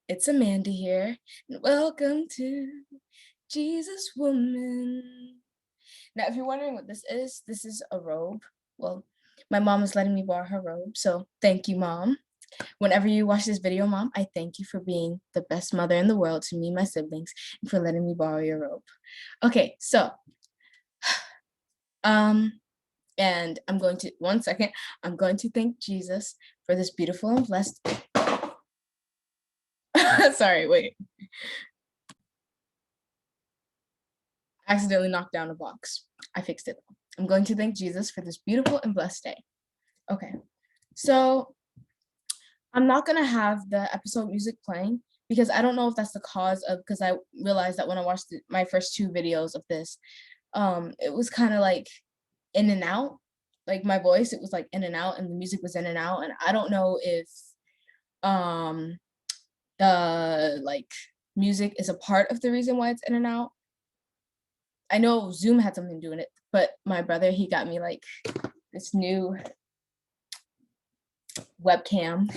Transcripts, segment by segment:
It's Amanda here, and welcome to Jesus Woman. Now, if you're wondering what this is a robe. Well, my mom is letting me borrow her robe, so thank you, Mom. Whenever you watch this video, Mom, I thank you for being the best mother in the world to me and my siblings, and for letting me borrow your robe. Okay, so, and I'm going to, one second, I'm going to thank Jesus for this beautiful and blessed, sorry, wait. Accidentally knocked down a box. I fixed it. I'm going to thank Jesus for this beautiful and blessed day. Okay, so I'm not gonna have the episode music playing because I don't know if that's the cause of, because I realized that when I watched my first two videos of this, it was kind of like in and out, like my voice, it was like in and out, and the music was in and out, and I don't know if the like music is a part of the reason why it's in and out. I know Zoom had something doing it, but my brother, he got me like this new webcam.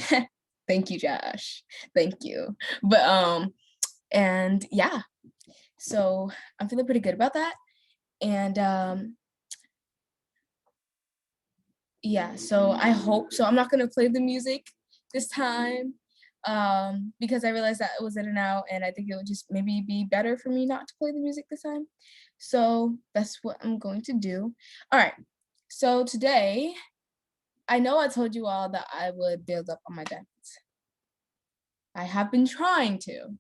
Thank you, Josh. Thank you. But and yeah, so I'm feeling pretty good about that. And yeah, so I hope so. I'm not gonna play the music this time because I realized that it was in and out, and I think it would just maybe be better for me not to play the music this time. So that's what I'm going to do. All right, so today, I know I told you all that I would build up on my diamonds. I have been trying to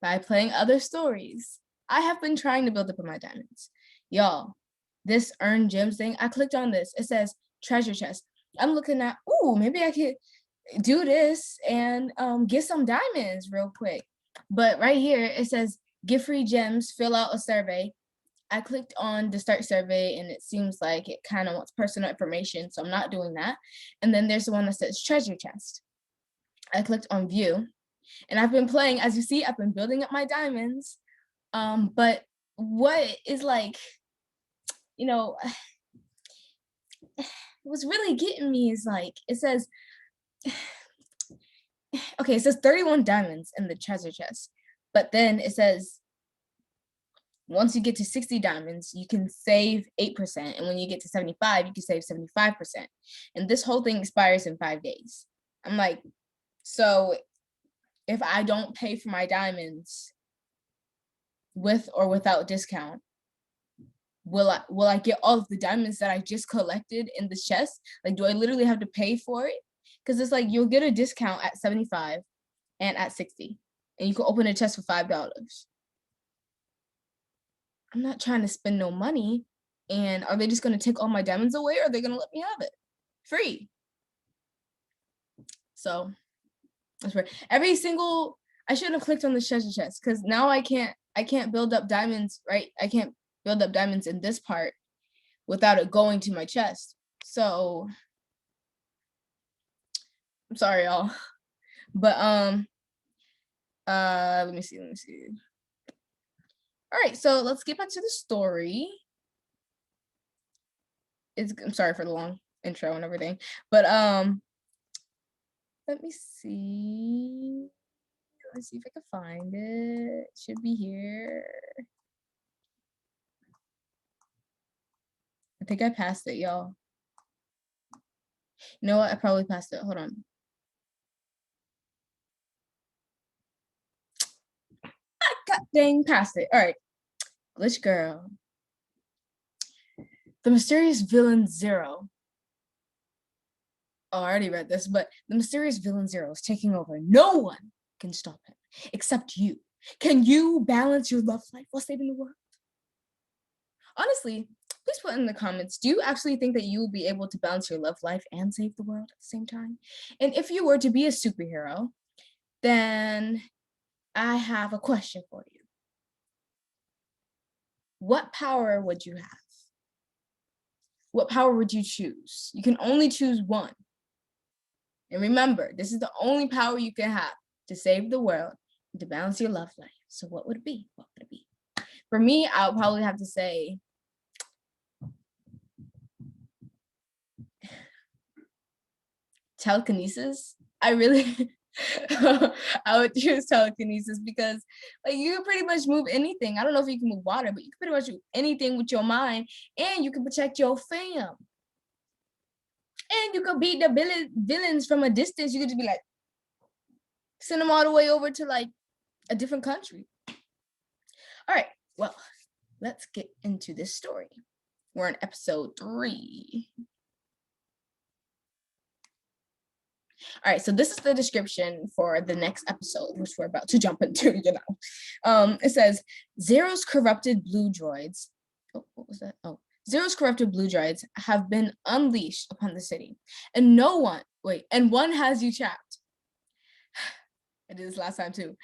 by playing other stories. I have been trying to build up on my diamonds. Y'all, this earn gems thing, I clicked on this. It says treasure chest. I'm looking at, ooh, maybe I could do this and get some diamonds real quick. But right here, it says get free gems, fill out a survey. I clicked on the start survey and it seems like it kind of wants personal information, so I'm not doing that. And then there's the one that says treasure chest. I clicked on view and I've been playing, as you see, I've been building up my diamonds. But what is like, you know, what's really getting me is like, it says, okay, it says 31 diamonds in the treasure chest, but then it says, once you get to 60 diamonds, you can save 8%. And when you get to 75, you can save 75%. And this whole thing expires in 5 days. I'm like, so if I don't pay for my diamonds with or without discount, will I get all of the diamonds that I just collected in the chest? Like, do I literally have to pay for it? Because it's like you'll get a discount at 75 and at 60. And you can open a chest for $5. I'm not trying to spend no money. And are they just going to take all my diamonds away, or are they going to let me have it free? So that's right. Every single, I should have clicked on the treasure chest because now I can't build up diamonds, right? I can't build up diamonds in this part without it going to my chest. So I'm sorry, y'all. But let me see. All right, so let's get back to the story. I'm sorry for the long intro and everything, but let me see. Let's see if I can find it. It should be here. I think I passed it, y'all. You know what? I probably passed it. Hold on. I got dang past it. All right. Glitch girl. The mysterious villain Zero. Oh, I already read this, but the mysterious villain Zero is taking over. No one can stop him except you. Can you balance your love life while saving the world? Honestly, please put in the comments, do you actually think that you will be able to balance your love life and save the world at the same time? And if you were to be a superhero, then I have a question for you. What power would you have? What power would you choose? You can only choose one. And remember, this is the only power you can have to save the world and to balance your love life. So what would it be? What would it be? For me, I would probably have to say telekinesis. I really I would choose telekinesis because like you can pretty much move anything. I don't know if you can move water, but you can pretty much do anything with your mind, and you can protect your fam. And you could beat the villains from a distance. You could just be like, send them all the way over to like a different country. All right, well, let's get into this story. We're on episode 3. All right, so this is the description for the next episode, which we're about to jump into, It says, Zero's corrupted blue droids. Oh, what was that? Oh, Zero's corrupted blue droids have been unleashed upon the city, and one has you trapped. I did this last time too.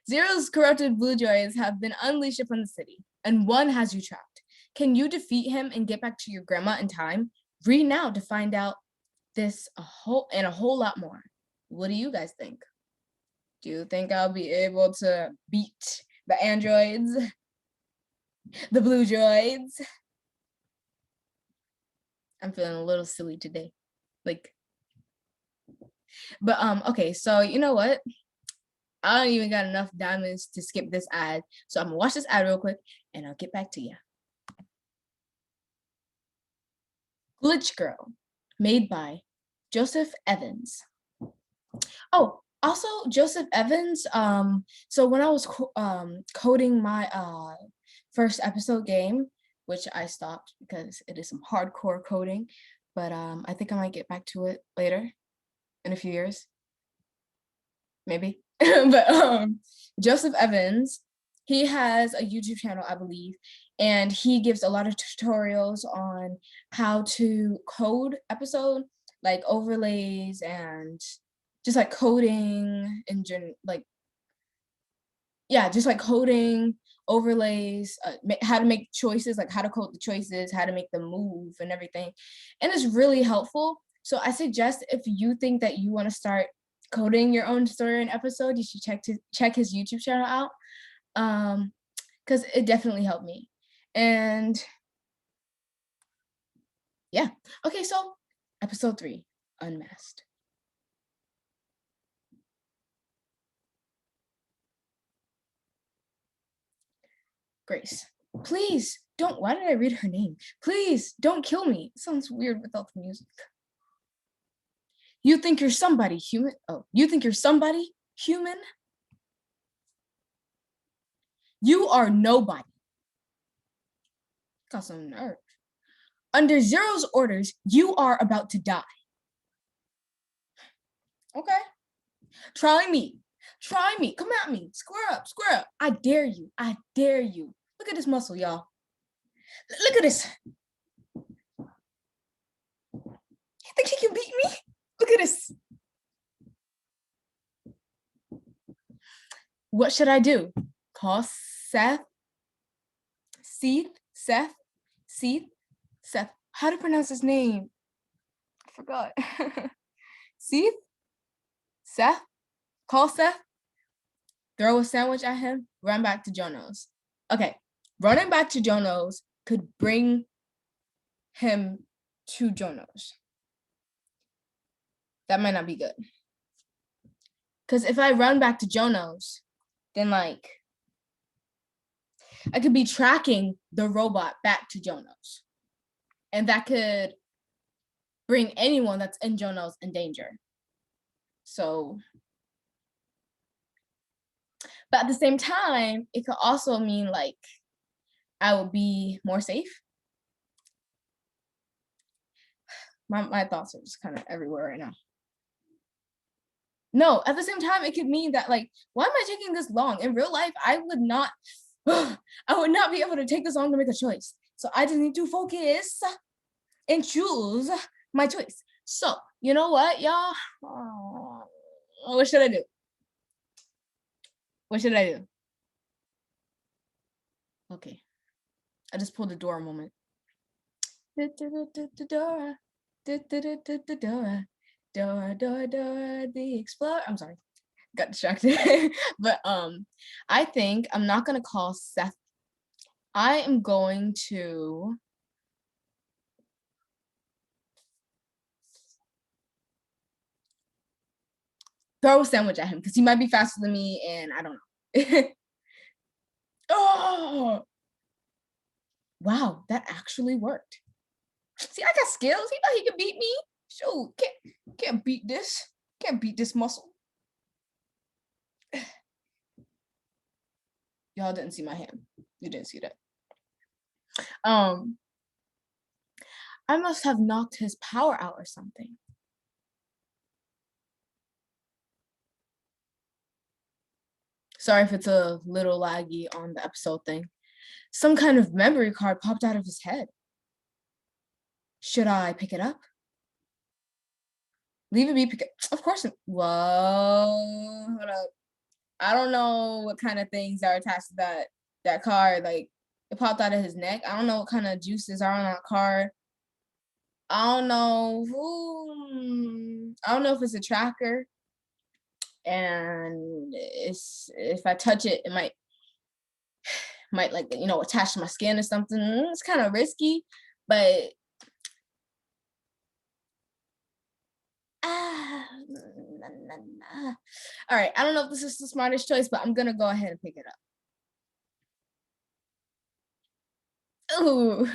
Zero's corrupted blue droids have been unleashed upon the city, and one has you trapped. Can you defeat him and get back to your grandma in time? Read now to find out this a whole lot more. What do you guys think? Do you think I'll be able to beat the androids? The blue droids? I'm feeling a little silly today. Okay, so you know what? I don't even got enough diamonds to skip this ad. So I'm gonna watch this ad real quick and I'll get back to you. Glitch Girl, made by Joseph Evans. Oh, also Joseph Evans. So when I was coding my first episode game, which I stopped because it is some hardcore coding, but I think I might get back to it later in a few years, maybe. But Joseph Evans, he has a YouTube channel, I believe, and he gives a lot of tutorials on how to code episode, like overlays and just like coding and just like coding overlays, how to make choices, like how to code the choices, how to make them move and everything. And it's really helpful. So I suggest if you think that you want to start coding your own story and episode, you should check his YouTube channel out, because it definitely helped me. And yeah, okay, so episode 3, Unmasked. Grace, please don't. Why did I read her name? Please don't kill me. It sounds weird without the music. You think you're somebody, human? Oh, you think you're somebody, human? You are nobody. Got some nerve. Under Zero's orders, you are about to die. Okay. Try me. Try me. Come at me. Square up. Square up. I dare you. I dare you. Look at this muscle, y'all. Look at this. You think he can beat me? Look at this. What should I do? Call Seth? Seth? How to pronounce his name? I forgot. Seth? Call Seth? Throw a sandwich at him? Run back to Jono's. Okay, running back to Jono's could bring him to Jono's. That might not be good. Because if I run back to Jono's, then like I could be tracking the robot back to Jono's. And that could bring anyone that's in Jono's in danger. So, but at the same time, it could also mean like I would be more safe. My thoughts are just kind of everywhere right now. No, at the same time, it could mean that like, why am I taking this long? In real life, I would not be able to take this long to make a choice. So I just need to focus and choose my choice. So, you know what, y'all? What should I do? What should I do? Okay. I just pulled the door a moment. Dora. Dora, the Explorer. I'm sorry. Got distracted. But I think I'm not gonna call Seth. I am going to throw a sandwich at him because he might be faster than me and I don't know. Oh, wow, that actually worked. See, I got skills. He thought he could beat me. Shoot, can't beat this. Can't beat this muscle. Y'all didn't see my hand. You didn't see that. I must have knocked his power out or something. Sorry if it's a little laggy on the episode thing. Some kind of memory card popped out of his head. Should I pick it up? Leave it be. Pick it. Of course. Whoa. Hold up. I don't know what kind of things are attached to that card. Like, it popped out of his neck. I don't know what kind of juices are on that card. I don't know. I don't know if it's a tracker. And if I touch it, it might like, you know, attach to my skin or something. It's kind of risky, but all right, I don't know if this is the smartest choice, but I'm gonna go ahead and pick it up. Ooh,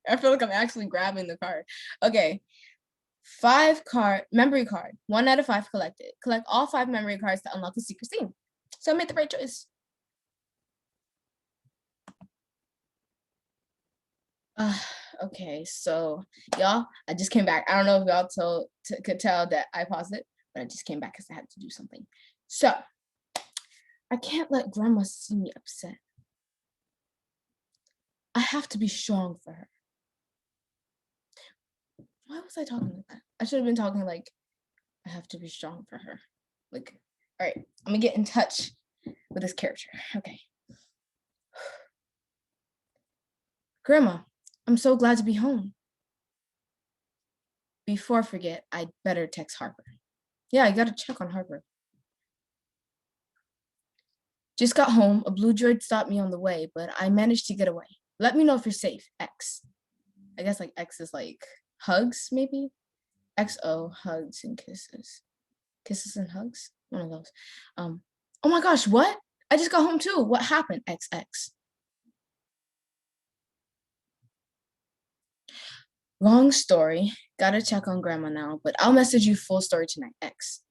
I feel like I'm actually grabbing the card. Okay, 5 card memory card, 1 out of 5 collected. Collect all 5 memory cards to unlock the secret scene. So I made the right choice. Okay, so y'all, I just came back. I don't know if y'all could tell that I paused it, but I just came back because I had to do something. So I can't let grandma see me upset. I have to be strong for her. Why was I talking like that? I should have been talking like, I have to be strong for her. Like, all right, I'm gonna get in touch with this character. Okay. Grandma, I'm so glad to be home. Before I forget, I'd better text Harper. Yeah, I gotta check on Harper. Just got home. A blue droid stopped me on the way, but I managed to get away. Let me know if you're safe. X. I guess like X is like hugs, maybe? XO, hugs and kisses. Kisses and hugs? One of those. Oh my gosh, what? I just got home too. What happened? XX. Long story. Gotta check on grandma now, but I'll message you full story tonight. X.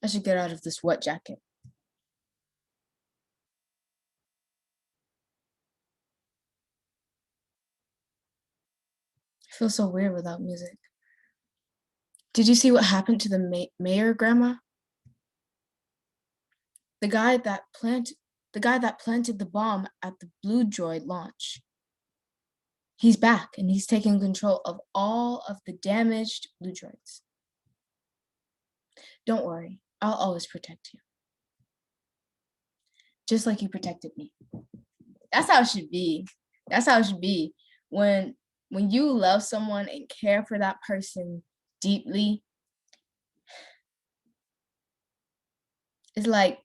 I should get out of this wet jacket. I feel so weird without music. Did you see what happened to the mayor, Grandma? The guy that planted the bomb at the Blue Droid launch. He's back and he's taking control of all of the damaged Blue Droids. Don't worry, I'll always protect you. Just like you protected me. That's how it should be. That's how it should be. When you love someone and care for that person deeply, it's like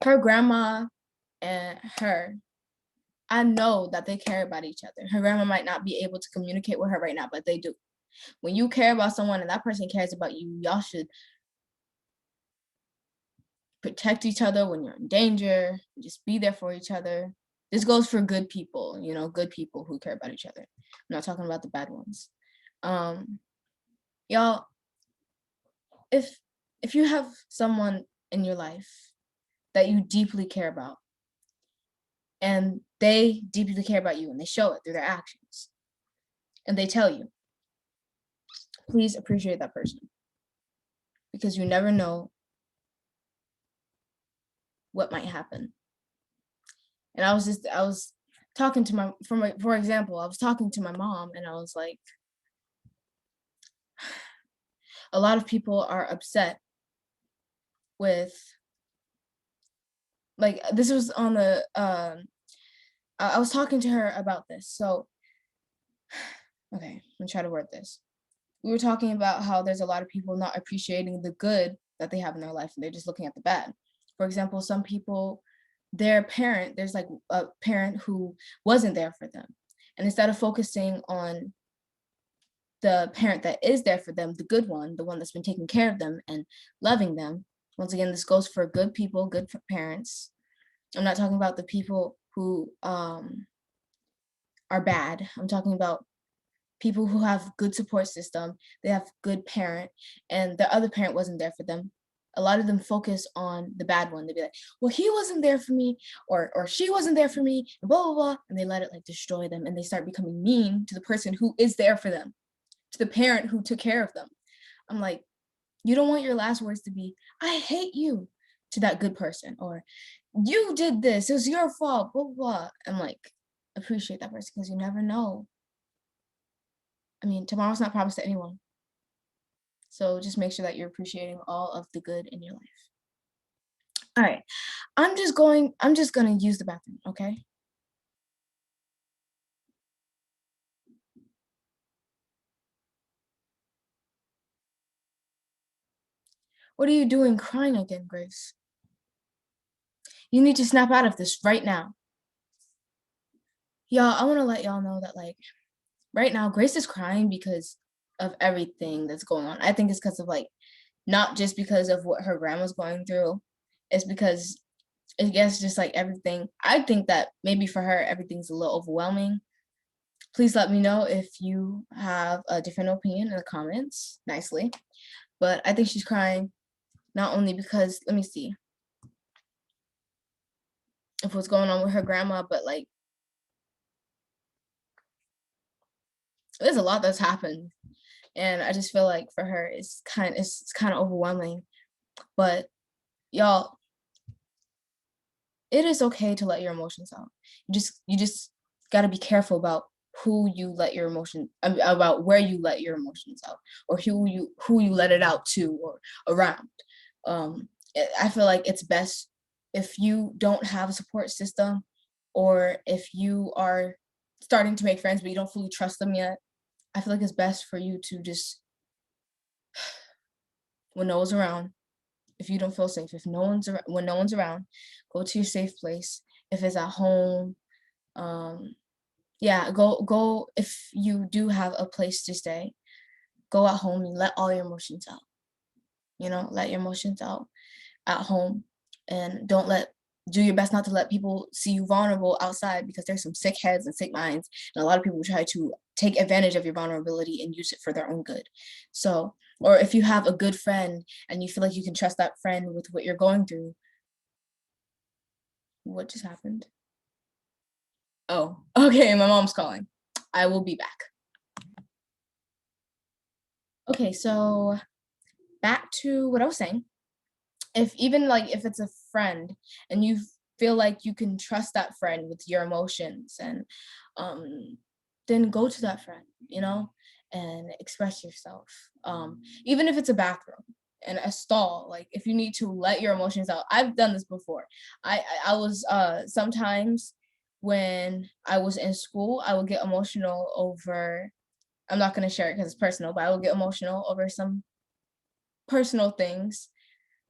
her grandma and her, I know that they care about each other. Her grandma might not be able to communicate with her right now, but they do. When you care about someone and that person cares about you, y'all should protect each other when you're in danger, just be there for each other. This goes for good people, you know, good people who care about each other. I'm not talking about the bad ones. Y'all, if you have someone in your life that you deeply care about and they deeply care about you and they show it through their actions and they tell you, please appreciate that person because you never know what might happen. And I was talking to for example, I was talking to my mom and I was like, a lot of people are upset with, like, this was on the, I was talking to her about this. So, okay, I'm gonna try to word this. We were talking about how there's a lot of people not appreciating the good that they have in their life and they're just looking at the bad. For example, some people, there's like a parent who wasn't there for them. And instead of focusing on the parent that is there for them, the good one, the one that's been taking care of them and loving them. Once again, this goes for good people, good parents. I'm not talking about the people who are bad. I'm talking about people who have good support system, they have good parent, and the other parent wasn't there for them. A lot of them focus on the bad one. They'd be like, well, he wasn't there for me, or she wasn't there for me, and blah, blah, blah. And they let it like destroy them, and they start becoming mean to the person who is there for them, to the parent who took care of them. I'm like, you don't want your last words to be, I hate you, to that good person, or you did this, it was your fault, blah, blah, blah. I'm like, appreciate that person, because you never know. I mean, tomorrow's not promised to anyone. So just make sure that you're appreciating all of the good in your life. All right. I'm just gonna use the bathroom, okay? What are you doing crying again, Grace? You need to snap out of this right now. Y'all, I want to let y'all know that, like, right now, Grace is crying because of everything that's going on. I think it's because of, like, not just because of what her grandma's going through. It's because, I guess, just like everything. I think that maybe for her, everything's a little overwhelming. Please let me know if you have a different opinion in the comments, nicely. But I think she's crying not only because, let me see, of what's going on with her grandma, but like, there's a lot that's happened. And I just feel like for her, it's kind of overwhelming. But y'all, it is okay to let your emotions out. You just got to be careful about who you let your emotion, about where you let your emotions out, or who you let it out to or around. I feel like it's best if you don't have a support system, or if you are starting to make friends but you don't fully trust them yet. I feel like it's best for you to just, when no one's around, if you don't feel safe, if no one's around, when no one's around, go to your safe place. If it's at home, yeah, go. If you do have a place to stay, go at home and let all your emotions out. Let your emotions out at home, and do your best not to let people see you vulnerable outside, because there's some sick heads and sick minds, and a lot of people try to take advantage of your vulnerability and use it for their own good. So, or if you have a good friend and you feel like you can trust that friend with what you're going through. What just happened? Oh, okay, my mom's calling. I will be back. Okay, so back to what I was saying. If it's a friend and you feel like you can trust that friend with your emotions, and then go to that friend, and express yourself. Even if it's a bathroom and a stall, like if you need to let your emotions out. I've done this before. I was sometimes when I was in school, I would get emotional over, I'm not going to share it because it's personal, but I would get emotional over some personal things.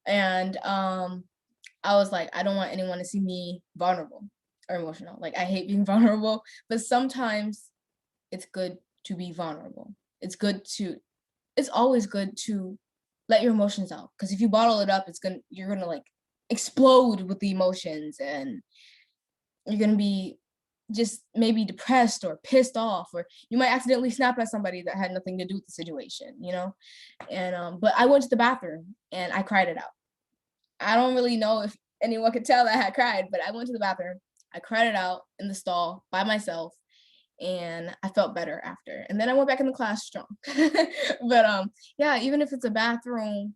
And I was like, I don't want anyone to see me vulnerable or emotional. Like, I hate being vulnerable, but sometimes it's good to be vulnerable. It's always good to let your emotions out, because if you bottle it up, you're gonna like explode with the emotions, and you're gonna be just maybe depressed or pissed off, or you might accidentally snap at somebody that had nothing to do with the situation, And but I went to the bathroom and I cried it out. I don't really know if anyone could tell that I had cried, but I went to the bathroom. I cried it out in the stall by myself, and I felt better after. And then I went back in the class strong. But yeah, even if it's a bathroom,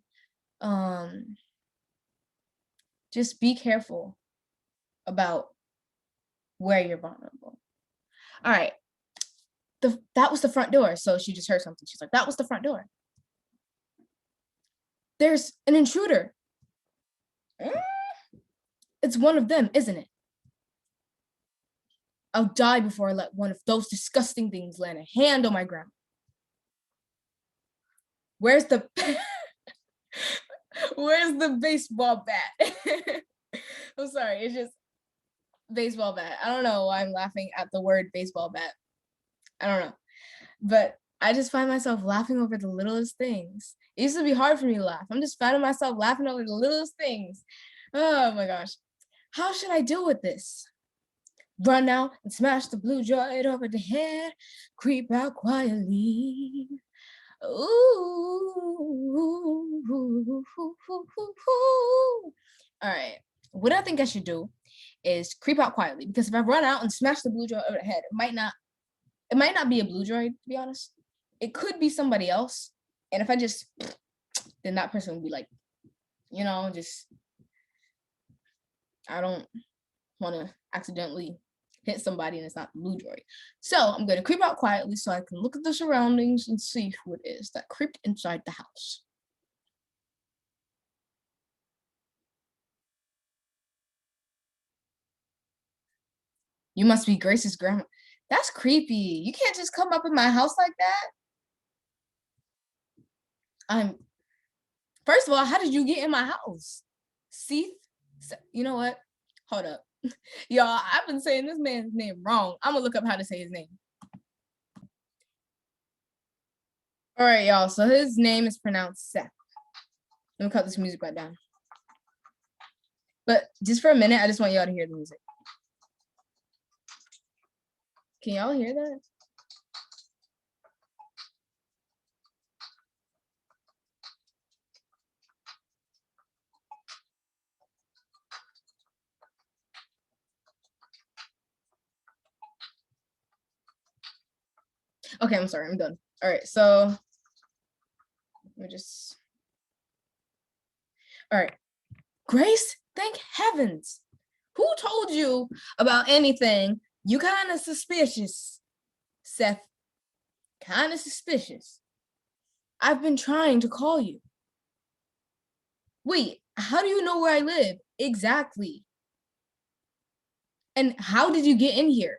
just be careful about where you're vulnerable. All right. That was the front door. So she just heard something. She's like, that was the front door. There's an intruder. It's one of them, isn't it? I'll die before I let one of those disgusting things land a hand on my grandma. Where's the where's the baseball bat? I'm sorry, it's just baseball bat. I don't know why I'm laughing at the word baseball bat. I don't know. But I just find myself laughing over the littlest things. It used to be hard for me to laugh. I'm just finding myself laughing over the littlest things. Oh my gosh. How should I deal with this? Run out and smash the blue joint over the head. Creep out quietly. Ooh. All right. What I think I should do is creep out quietly, because if I run out and smash the blue joint over the head, it might not be a blue droid, to be honest. It could be somebody else. And if I just, then that person would be like, just, I don't want to accidentally hit somebody and it's not the blue droid. So I'm going to creep out quietly so I can look at the surroundings and see who it is that creeped inside the house. You must be Grace's grandma. That's creepy. You can't just come up in my house like that. First of all, how did you get in my house? Seath? You know what? Hold up. Y'all, I've been saying this man's name wrong. I'm gonna look up how to say his name. All right, y'all. So his name is pronounced Seth. Let me cut this music right down. But just for a minute, I just want y'all to hear the music. Can y'all hear that? Okay, I'm sorry. I'm done. All right, so let me just. All right, Grace, thank heavens. Who told you about anything? You kind of suspicious, Seth. Kind of suspicious. I've been trying to call you. Wait, how do you know where I live? Exactly. And how did you get in here?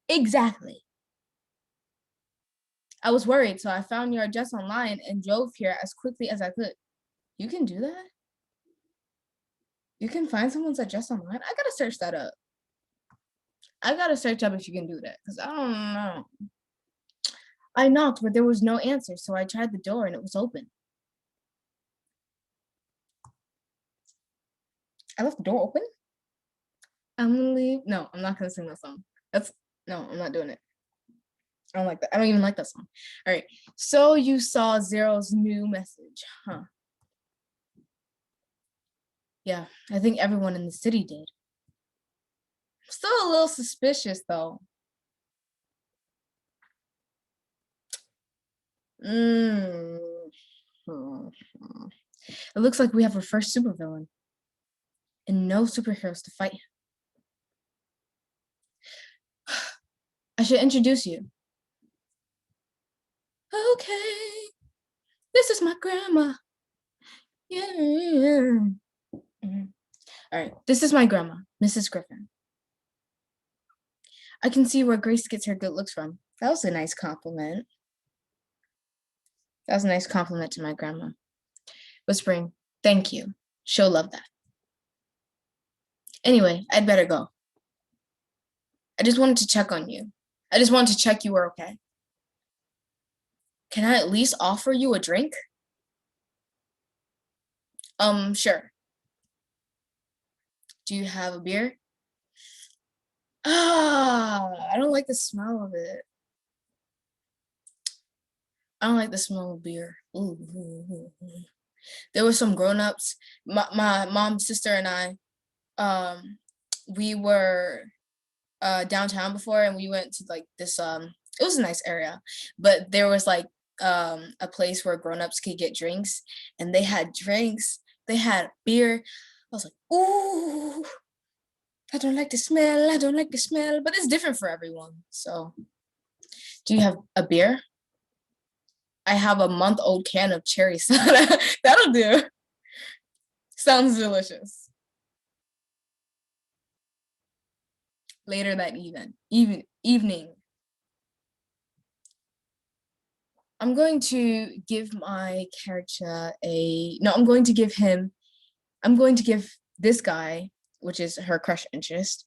Exactly. I was worried, so I found your address online and drove here as quickly as I could. You can do that? You can find someone's address online? I gotta search that up. I gotta search up if you can do that, because I don't know. I knocked, but there was no answer, so I tried the door and it was open. I left the door open? I'm gonna leave. No, I'm not gonna sing that song. No, I'm not doing it. I don't like that. I don't even like that song. All right. So you saw Zero's new message, huh? Yeah, I think everyone in the city did. I'm still a little suspicious though. It looks like we have our first supervillain, and no superheroes to fight him. I should introduce you. Okay, this is my grandma. Yeah. All right, this is my grandma, Mrs. Griffin. I can see where Grace gets her good looks from. That was a nice compliment. That was a nice compliment to my grandma. Whispering, thank you. She'll love that. Anyway, I'd better go. I just wanted to check on you. I just wanted to check you were okay. Can I at least offer you a drink? Sure. Do you have a beer? I don't like the smell of it. I don't like the smell of beer. Ooh. There were some grown-ups. My mom, sister, and I, we were downtown before, and we went to like this it was a nice area, but there was like a place where grown-ups could get drinks, and they had drinks, they had beer. I was like, ooh, I don't like the smell, but it's different for everyone. So do you have a beer? I have a month-old can of cherry soda. That'll do. Sounds delicious. Later that evening, I'm going to give my character I'm going to give this guy, which is her crush interest,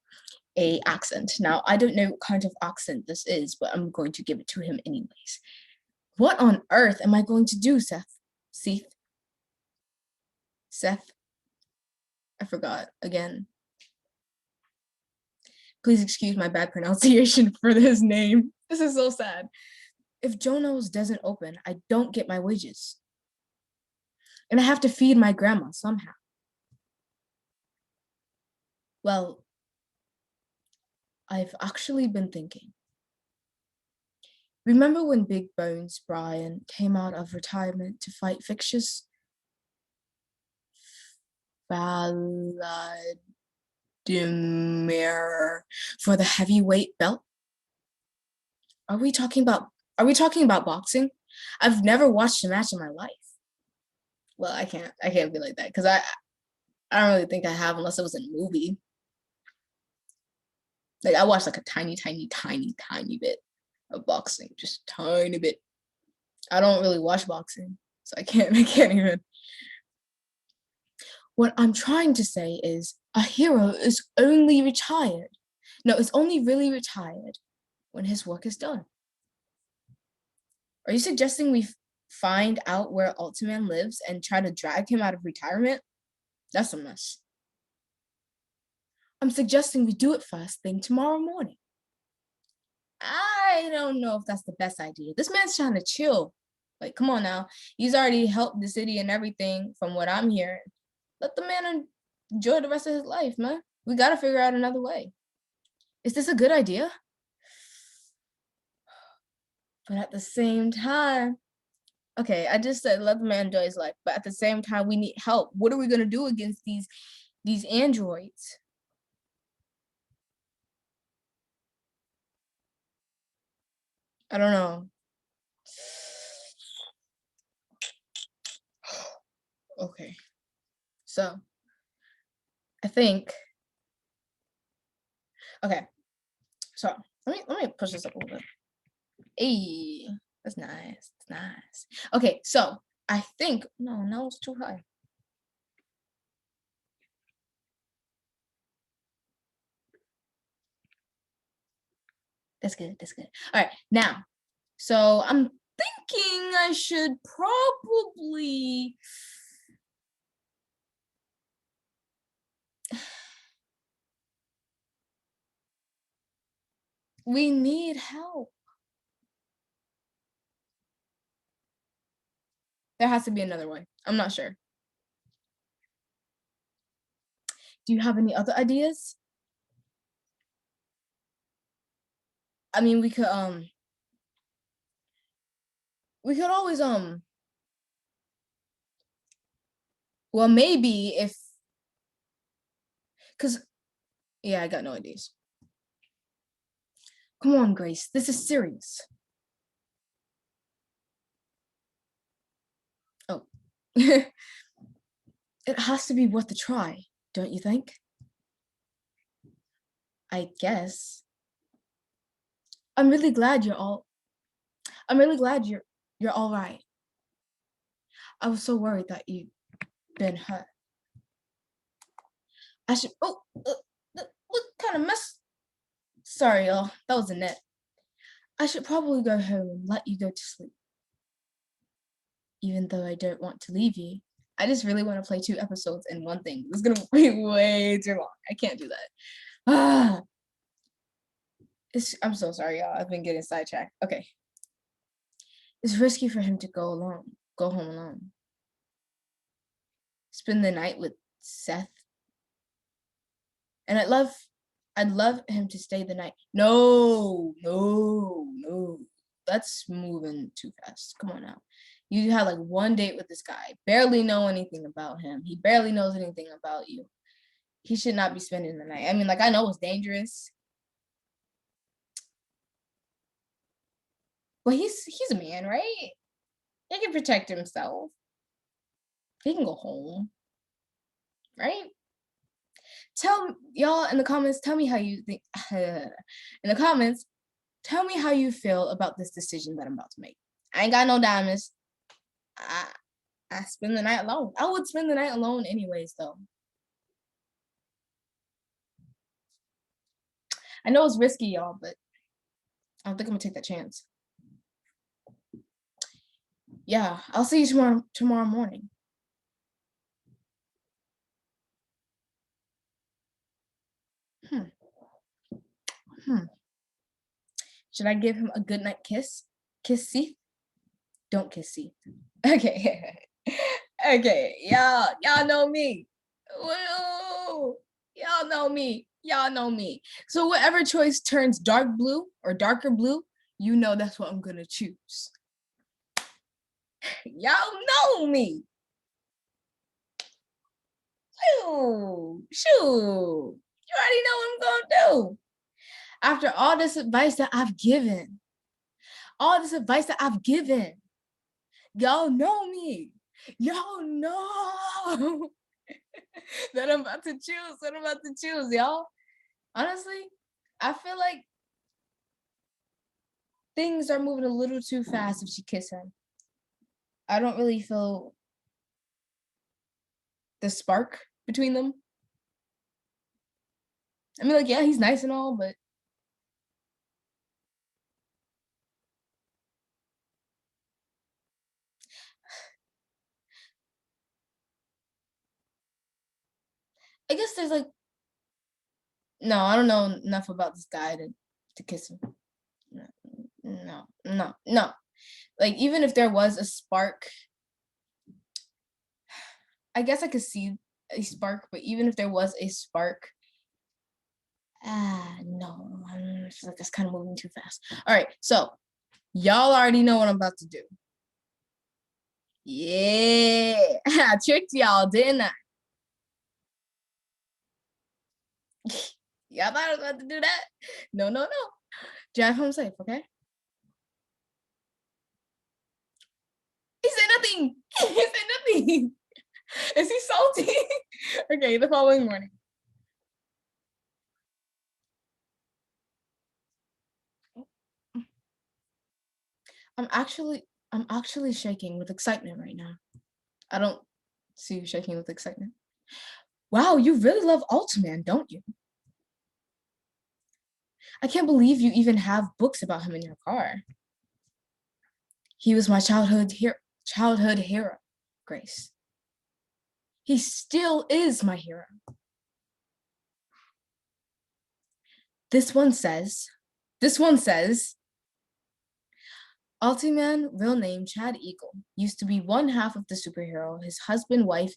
a accent. Now, I don't know what kind of accent this is, but I'm going to give it to him anyways. What on earth am I going to do, Seth? Seth? I forgot again. Please excuse my bad pronunciation for his name. This is so sad. If Jono's doesn't open, I don't get my wages. And I have to feed my grandma somehow. Well, I've actually been thinking. Remember when Big Bones Brian came out of retirement to fight Fictious Vladimir for the heavyweight belt? Are we talking about boxing? I've never watched a match in my life. Well, I can't be like that because I don't really think I have unless it was in a movie. Like I watched like a tiny bit of boxing, just tiny bit. I don't really watch boxing, so I can't even. What I'm trying to say is a hero is only retired. No, it's only really retired when his work is done. Are you suggesting we find out where Ultiman lives and try to drag him out of retirement? That's a mess. I'm suggesting we do it first thing tomorrow morning. I don't know if that's the best idea. This man's trying to chill. Like, come on now. He's already helped the city and everything from what I'm hearing. Let the man enjoy the rest of his life, man. We got to figure out another way. Is this a good idea? But at the same time, okay, I just said let the man enjoy his life. But at the same time, we need help. What are we going to do against these androids? I don't know. Okay. So, I think, okay. So, let me push this up a little bit. Hey, that's nice. That's nice. Okay, so I think no, it's too high. That's good. That's good. All right, now, so I'm thinking I should probably. We need help. There has to be another way. I'm not sure. Do you have any other ideas? I mean, we could always well, maybe if cuz yeah, I got no ideas. Come on, Grace. This is serious. Oh. It has to be worth a try, don't you think? I guess. I'm really glad you're all you're all right. I was so worried that you'd been hurt. I should what kind of mess? Sorry, y'all. That was a net. I should probably go home and let you go to sleep. Even though I don't want to leave you. I just really want to play 2 episodes in one thing. It's gonna be way too long. I can't do that. Ah, I'm so sorry, y'all. I've been getting sidetracked. Okay. It's risky for him to go home alone. Spend the night with Seth. And I'd love him to stay the night. No. That's moving too fast. Come on now. You had like one date with this guy, barely know anything about him. He barely knows anything about you. He should not be spending the night. I mean, like, I know it's dangerous, but he's a man, right? He can protect himself. He can go home, right? Tell y'all in the comments. Tell me how you think. In the comments, tell me how you feel about this decision that I'm about to make. I ain't got no diamonds. I spend the night alone. I would spend the night alone anyways, though. I know it's risky, y'all, but I don't think I'm gonna take that chance. Yeah, I'll see you tomorrow morning. Hmm. Hmm. Should I give him a good night kiss? Kiss Seeth? Don't kiss Seeth. Okay. Okay. Y'all know me. Woo! Y'all know me. Y'all know me. So whatever choice turns dark blue or darker blue, you know that's what I'm gonna choose. Y'all know me. Shoot. You already know what I'm gonna do. After all this advice that I've given, y'all know me. Y'all know that I'm about to choose, y'all. Honestly, I feel like things are moving a little too fast if she kisses him. I don't really feel the spark between them. I mean, like, yeah, he's nice and all, but I guess there's like, no, I don't know enough about this guy to kiss him. No. Like, even if there was a spark, I guess I could see a spark, but even if there was a spark, no, I feel like that's kind of moving too fast. All right, so y'all already know what I'm about to do. Yeah, I tricked y'all, didn't I? Y'all thought I was about to do that? No. Drive home safe, okay? He said nothing. He said nothing. Is he salty? Okay, the following morning. I'm actually shaking with excitement right now. I don't see you shaking with excitement. Wow, you really love Ultraman, don't you? I can't believe you even have books about him in your car. He was my childhood hero, Grace. He still is my hero. This one says, Ultiman, real name Chad Eagle, used to be one half of the superhero, his husband wife.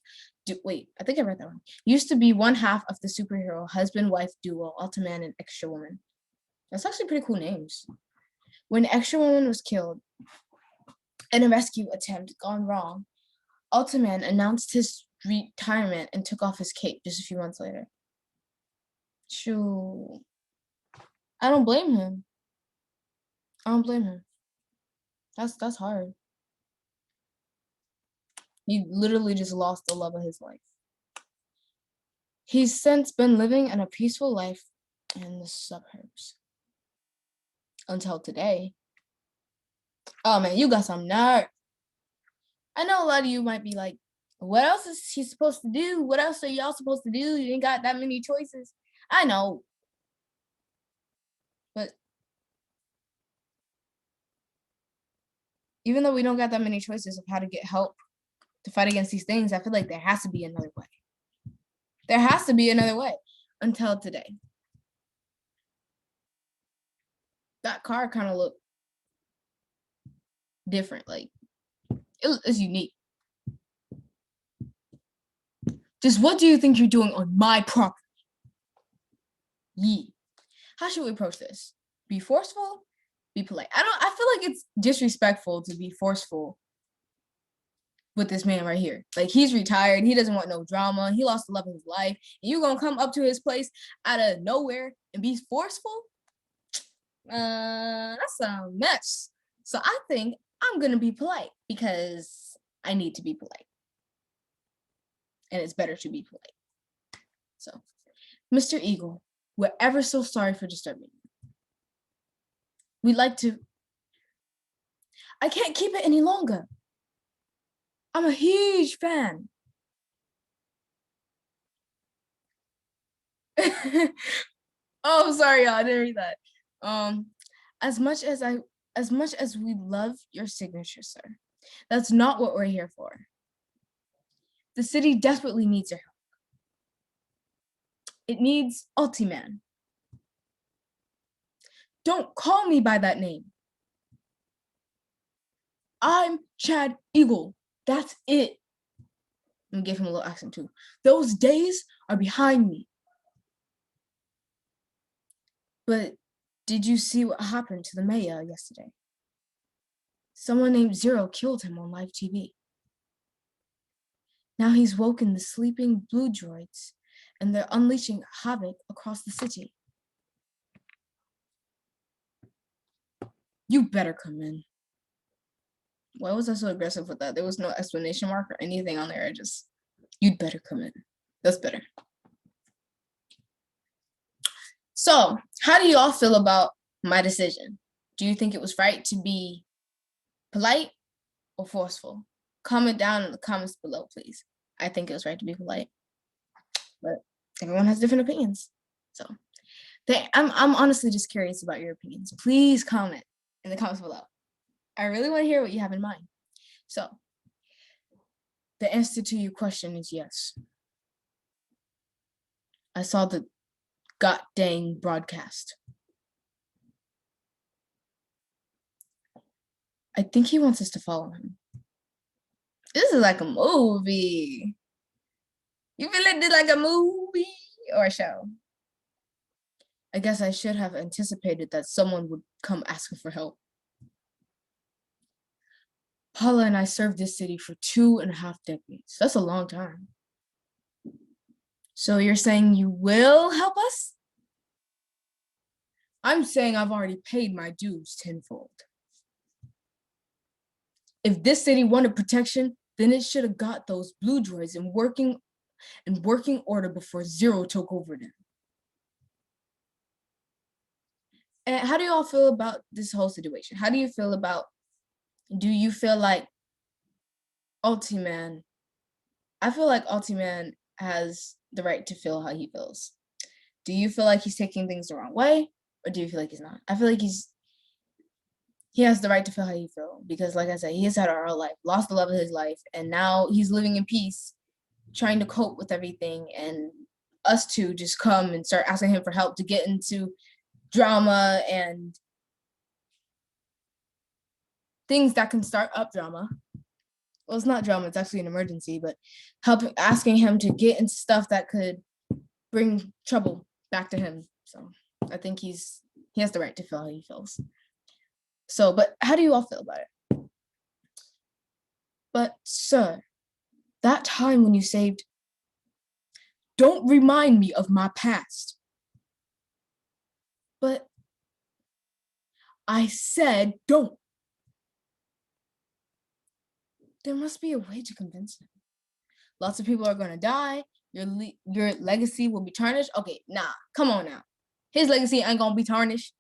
Wait, I think I read that wrong. Used to be one half of the superhero husband wife duo, Ultiman and Extra Woman. That's actually pretty cool names. When Extra Woman was killed in a rescue attempt gone wrong, Ultiman announced his retirement and took off his cape just a few months later. Shoo. I don't blame him. I don't blame him. That's hard. He literally just lost the love of his life. He's since been living in a peaceful life in the suburbs. Until today. Oh man, you got some nerve. I know a lot of you might be like, what else is he supposed to do? What else are y'all supposed to do? You ain't got that many choices. I know. But even though we don't got that many choices of how to get help to fight against these things, I feel like there has to be another way. There has to be another way until today. That car kind of looked different. Like, it's unique. Just what do you think you're doing on my property? Yee. How should we approach this? Be forceful? Be polite? I feel like it's disrespectful to be forceful with this man right here. Like, he's retired. He doesn't want no drama. He lost the love of his life. And you're going to come up to his place out of nowhere and be forceful? That's a mess. So I think I'm going to be polite because I need to be polite. And it's better to be polite. So, Mr. Eagle, we're ever so sorry for disturbing you. We'd like to... I can't keep it any longer. I'm a huge fan. Oh, sorry, y'all. I didn't read that. Um, as much as we love your signature, sir, That's not what we're here for. The city desperately needs your help. It needs Ultiman. Don't call me by that name. I'm Chad Eagle. That's it. And give him a little accent too. Those days are behind me. But did you see what happened to the mayor yesterday? Someone named Zero killed him on live TV. Now he's woken the sleeping blue droids, and they're unleashing havoc across the city. You better come in. Why was I so aggressive with that? There was no explanation mark or anything on there. You'd better come in. That's better. So, how do you all feel about my decision? Do you think it was right to be polite or forceful? Comment down in the comments below, please. I think it was right to be polite, but everyone has different opinions. So, I'm honestly just curious about your opinions. Please comment in the comments below. I really want to hear what you have in mind. So, the answer to your question is yes. I saw the god dang broadcast. I think he wants us to follow him. This is like a movie. You feel like this like a movie or a show? I guess I should have anticipated that someone would come asking for help. Paula and I served this city for 2.5 decades. That's a long time. So you're saying you will help us? I'm saying I've already paid my dues tenfold. If this city wanted protection, then it should have got those blue droids in working order before Zero took over them. And how do you all feel about this whole situation? How do you feel about, do you feel like Ultiman, I feel like Ultiman has the right to feel how he feels. Do you feel like he's taking things the wrong way? Or do you feel like he's not? I feel like he has the right to feel how he feels. Because like I said, he has had a hard life, lost the love of his life, and now he's living in peace, trying to cope with everything. And us two just come and start asking him for help to get into drama and things that can start up drama. Well, it's not drama, it's actually an emergency, but asking him to get into stuff that could bring trouble back to him. So I think he has the right to feel how he feels. So, but how do you all feel about it? But sir, that time when you saved, don't remind me of my past. But I said don't. There must be a way to convince him. Lots of people are going to die. Your legacy will be tarnished. Okay, nah, come on now. His legacy ain't going to be tarnished.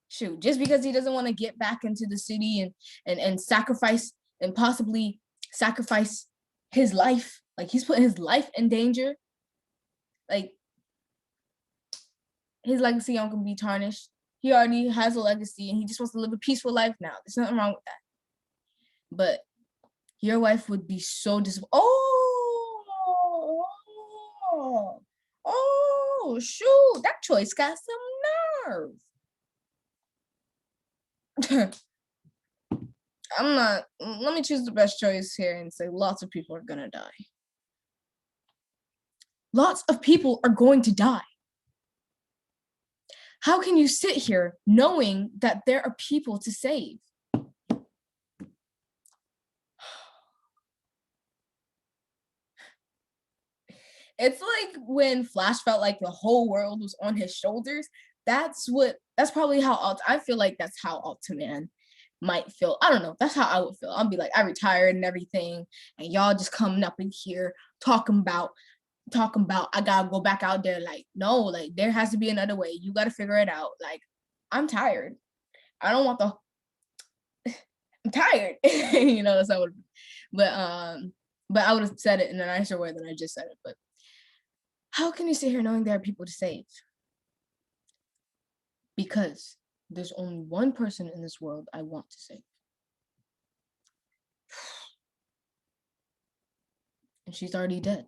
Shoot, just because he doesn't want to get back into the city and sacrifice and possibly sacrifice his life. Like, he's putting his life in danger. Like, his legacy ain't going to be tarnished. He already has a legacy and he just wants to live a peaceful life now. There's nothing wrong with that. But your wife would be so disappointed. Oh, shoot, that choice got some nerve. Let me choose the best choice here and say lots of people are gonna die. Lots of people are going to die. How can you sit here knowing that there are people to save? It's like when Flash felt like the whole world was on his shoulders. That's probably how I feel like that's how Ultiman might feel. I don't know. That's how I would feel. I'll be like, I retired and everything, and y'all just coming up in here talking about I gotta go back out there. Like, no, like there has to be another way. You gotta figure it out. Like, I'm tired. I don't want I'm tired. That's how I would. But I would have said it in a nicer way than I just said it. But how can you sit here knowing there are people to save? Because there's only one person in this world I want to save. and she's already dead.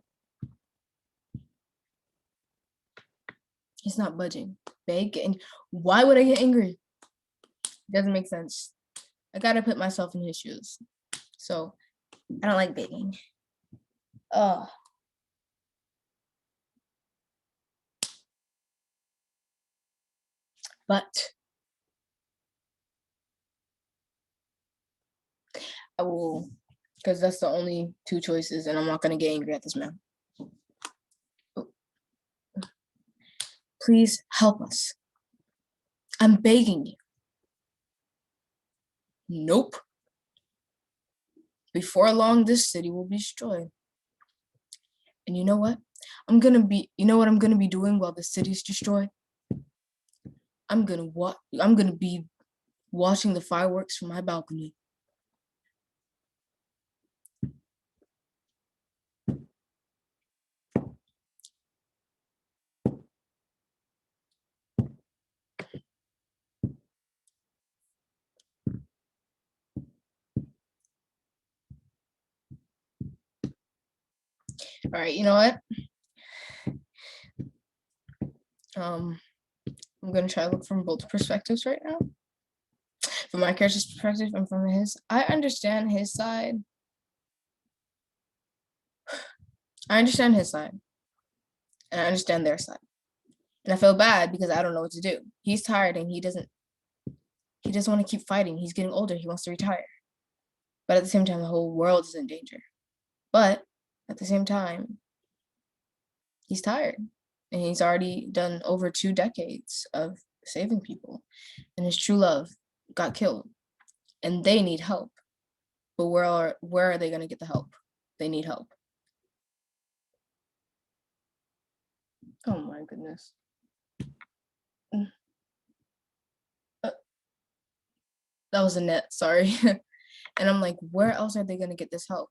He's not budging. Beg, and why would I get angry? Doesn't make sense. I gotta put myself in his shoes. So I don't like begging. But I will, because that's the only two choices, and I'm not gonna get angry at this man. Please help us. I'm begging you. Nope. Before long, this city will be destroyed. And you know what? You know what I'm gonna be doing while the city's destroyed? I'm gonna be watching the fireworks from my balcony. All right, you know what? I'm gonna try to look from both perspectives right now. From my character's perspective and from his. I understand his side. I understand his side. And I understand their side. And I feel bad because I don't know what to do. He's tired and he doesn't want to keep fighting. He's getting older. He wants to retire. But at the same time, the whole world is in danger. But at the same time, he's tired. And he's already done over 2 decades of saving people. And his true love got killed. And they need help. But where are they going to get the help? They need help. Oh my goodness. That was a net, sorry. And I'm like, where else are they going to get this help?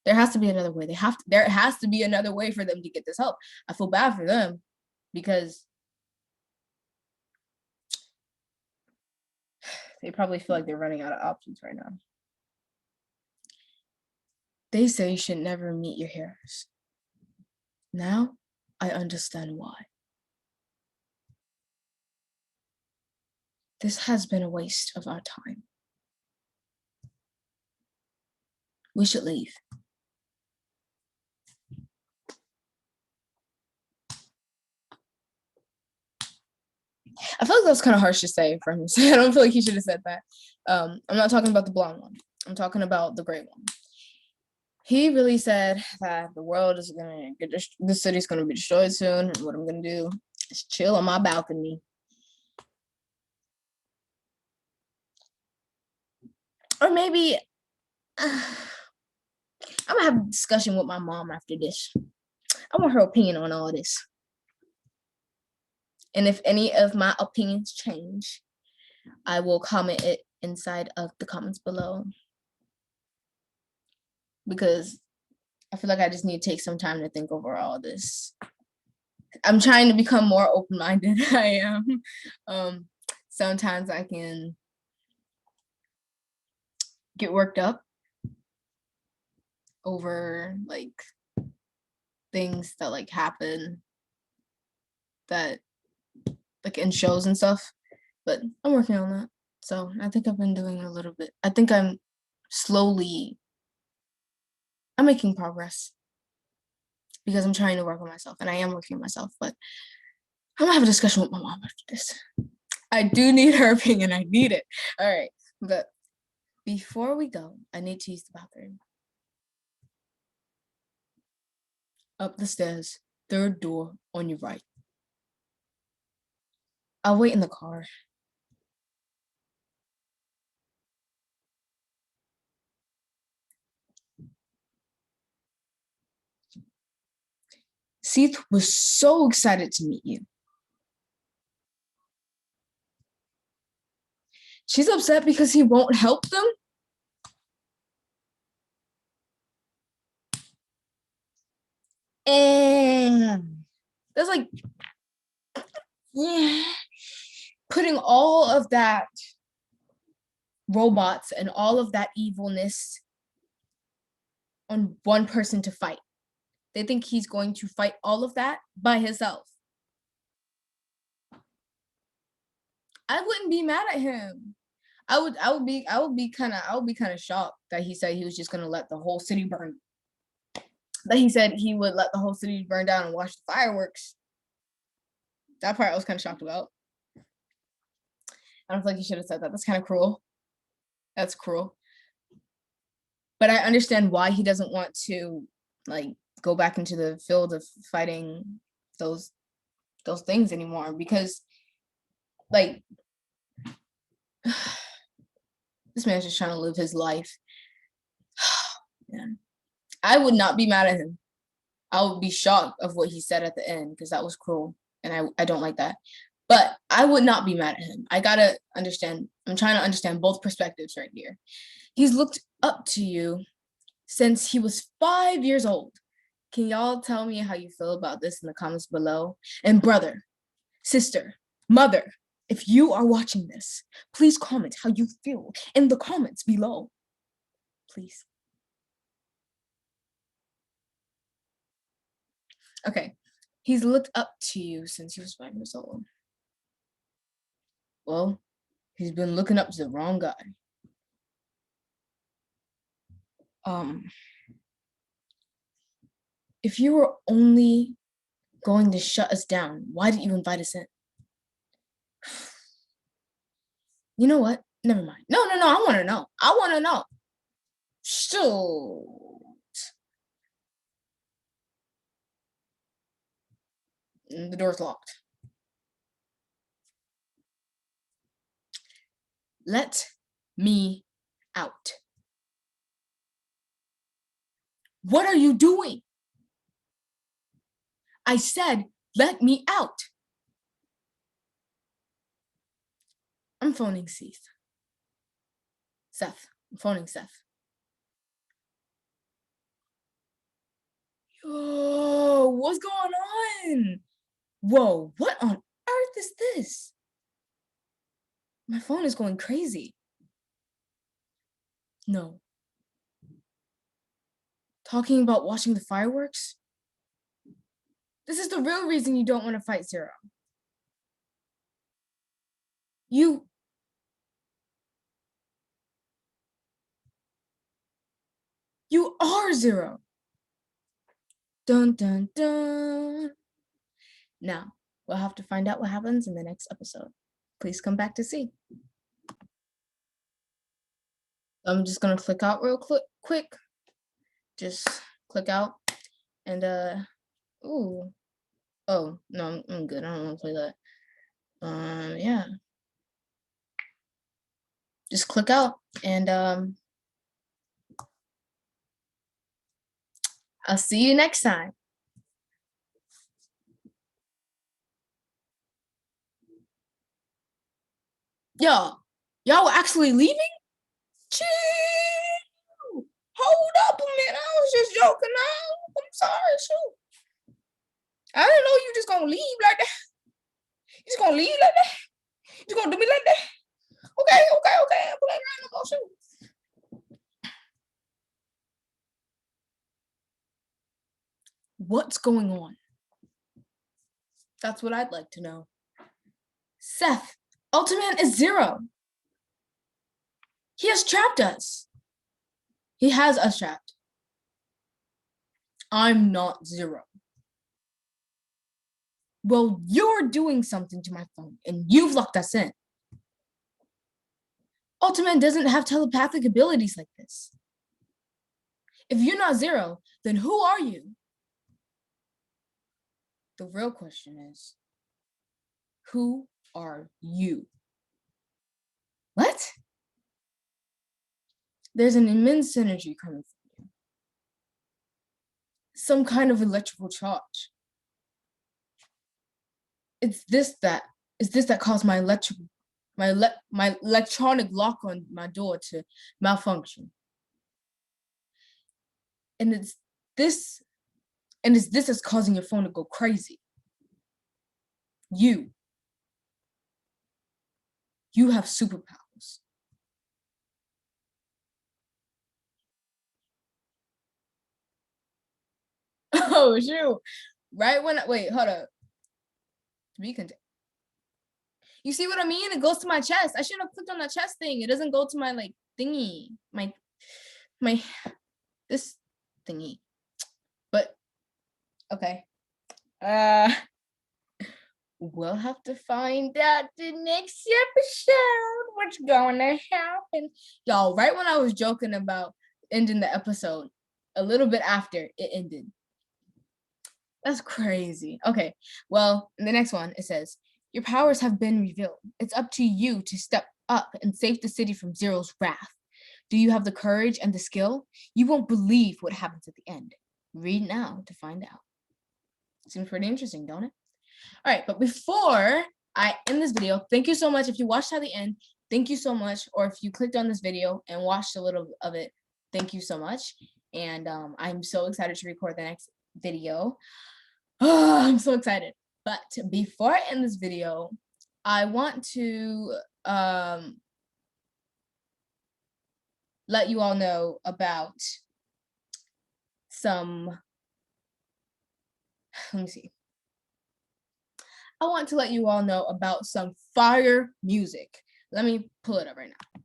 There has to be another way. There has to be another way for them to get this help. I feel bad for them because they probably feel like they're running out of options right now. They say you should never meet your heroes. Now, I understand why. This has been a waste of our time. We should leave. I feel like that was kind of harsh to say for him. I don't feel like he should have said that. I'm not talking about the blonde one. I'm talking about the gray one. He really said that the world is gonna the city's gonna be destroyed soon. And what I'm gonna do is chill on my balcony. Or maybe I'm gonna have a discussion with my mom after this. I want her opinion on all this. And if any of my opinions change, I will comment it inside of the comments below. Because I feel like I just need to take some time to think over all this. I'm trying to become more open-minded. I am. Sometimes I can get worked up over like things that like happen that like in shows and stuff, but I'm working on that. So I think I've been doing a little bit. I think I'm making progress because I'm trying to work on myself, and I am working on myself, but I'm gonna have a discussion with my mom after this. I do need her opinion. I need it. All right, but before we go, I need to use the bathroom. Up the stairs, 3rd door on your right. I'll wait in the car. Seth was so excited to meet you. She's upset because he won't help them? And that's like, yeah, putting all of that robots and all of that evilness on one person to fight. They think he's going to fight all of that by himself. I wouldn't be mad at him. I would be kind of shocked that he said he was just gonna let the whole city burn. That he said he would let the whole city burn down and watch the fireworks. That part I was kind of shocked about. I don't feel like he should have said that. That's kind of cruel. That's cruel. But I understand why he doesn't want to like go back into the field of fighting those things anymore, because like this man's just trying to live his life. Man. I would not be mad at him. I would be shocked of what he said at the end, because that was cruel, and I don't like that. But I would not be mad at him. I gotta understand. I'm trying to understand both perspectives right here. He's looked up to you since he was 5 years old. Can y'all tell me how you feel about this in the comments below? And brother, sister, mother, if you are watching this, please comment how you feel in the comments below. Please. Okay. He's looked up to you since he was 5 years old. Well, he's been looking up to the wrong guy. If you were only going to shut us down, why did you invite us in? You know what? Never mind. No, I want to know. I want to know. Shoot. The door's locked. Let me out. What are you doing? I said, let me out. I'm phoning Seth. I'm phoning Seth. Yo, what's going on? Whoa, what on earth is this? My phone is going crazy. No. Talking about watching the fireworks? This is the real reason you don't want to fight Zero. You are Zero. Dun, dun, dun. Now, we'll have to find out what happens in the next episode. Please come back to see. I'm just gonna click out real quick. Just click out and ooh. Oh, no, I'm good. I don't want to play that. Yeah. Just click out and I'll see you next time. Y'all were actually leaving? Chill. Hold up a minute. I was just joking now. I'm sorry, shoot. I didn't know you just gonna leave like that. You just gonna leave like that? You just gonna do me like that? Okay. I'm playing around no more, shoot. What's going on? That's what I'd like to know. Seth, Ultraman is Zero. He has trapped us. He has us trapped. I'm not Zero. Well, you're doing something to my phone, and you've locked us in. Ultraman doesn't have telepathic abilities like this. If you're not Zero, then who are you? The real question is, who are you? What? There's an immense energy coming from you. Some kind of electrical charge. It's this that caused my electronic lock on my door to malfunction. And it's this that's causing your phone to go crazy. You have superpowers. Oh shoot. Right when wait, hold up. To be continued. You see what I mean? It goes to my chest. I should have clicked on the chest thing. It doesn't go to my like thingy. My this thingy. But okay. We'll have to find out the next episode what's gonna happen. Y'all, right when I was joking about ending the episode, a little bit after it ended. That's crazy. Okay, well, in the next one, it says, your powers have been revealed. It's up to you to step up and save the city from Zero's wrath. Do you have the courage and the skill? You won't believe what happens at the end. Read now to find out. Seems pretty interesting, don't it? All right, but before I end this video, thank you so much. If you watched to the end, thank you so much. Or if you clicked on this video and watched a little of it, thank you so much. And I'm so excited to record the next video. Oh, I'm so excited. But before I end this video, I want to let you all know about some, let me see. I want to let you all know about some fire music. Let me pull it up right now.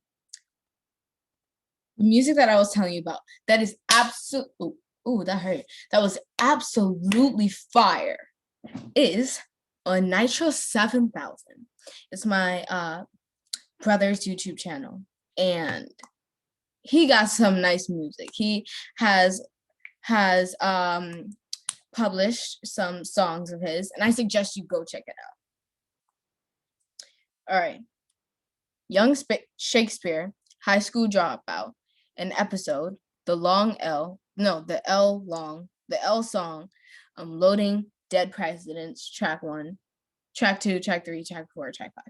The music that I was telling you about, that is absolutely, ooh, that hurt. That was absolutely fire, is on Nitro 7000. It's my brother's YouTube channel, and he got some nice music. He has published some songs of his, and I suggest you go check it out. All right. Young Shakespeare, High School Dropout, an episode, the L song, Loading, Dead Presidents, track 1, track 2, track 3, track 4, track 5.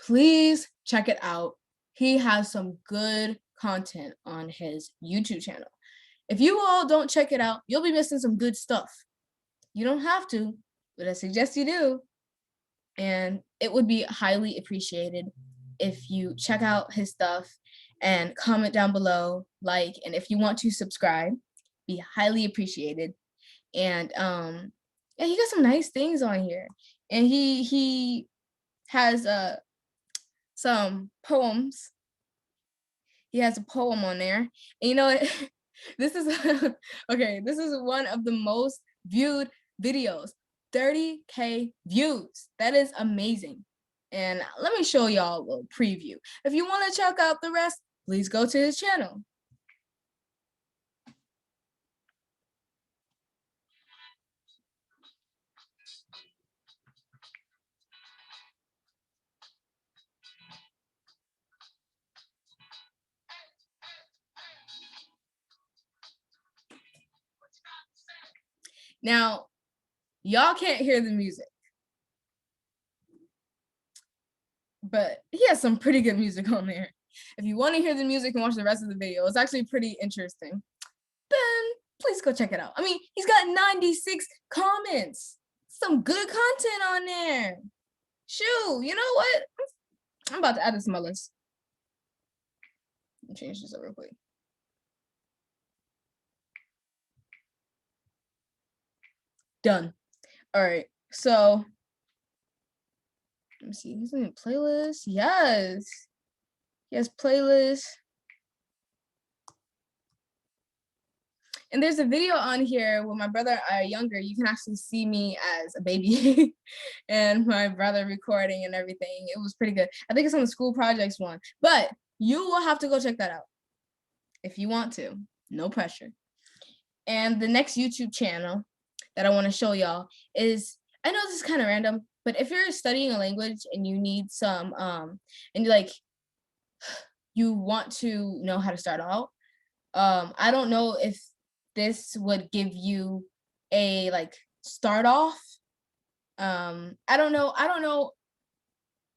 Please check it out. He has some good content on his YouTube channel. If you all don't check it out, you'll be missing some good stuff. You don't have to, but I suggest you do. And it would be highly appreciated if you check out his stuff and comment down below, like, and if you want to subscribe, be highly appreciated. And yeah, he got some nice things on here. And he has some poems. He has a poem on there. And you know what? This is okay, this is one of the most viewed videos. 30K views. That is amazing. And let me show y'all a little preview. If you want to check out the rest, please go to his channel. Now, y'all can't hear the music, but he has some pretty good music on there. If you want to hear the music and watch the rest of the video, it's actually pretty interesting. Then please go check it out. I mean, he's got 96 comments. Some good content on there. Shoot, you know what? I'm about to add this to my list. Let me change this up real quick. Done. All right, so let me see. He's in the playlist. Yes. Yes, playlist. And there's a video on here with my brother younger. You can actually see me as a baby and my brother recording and everything. It was pretty good. I think it's on the school projects one, but you will have to go check that out if you want to. No pressure. And the next YouTube channel that I want to show y'all is, I know this is kind of random, but if you're studying a language and you need some, and like, you want to know how to start out, I don't know if this would give you a like start off. I don't know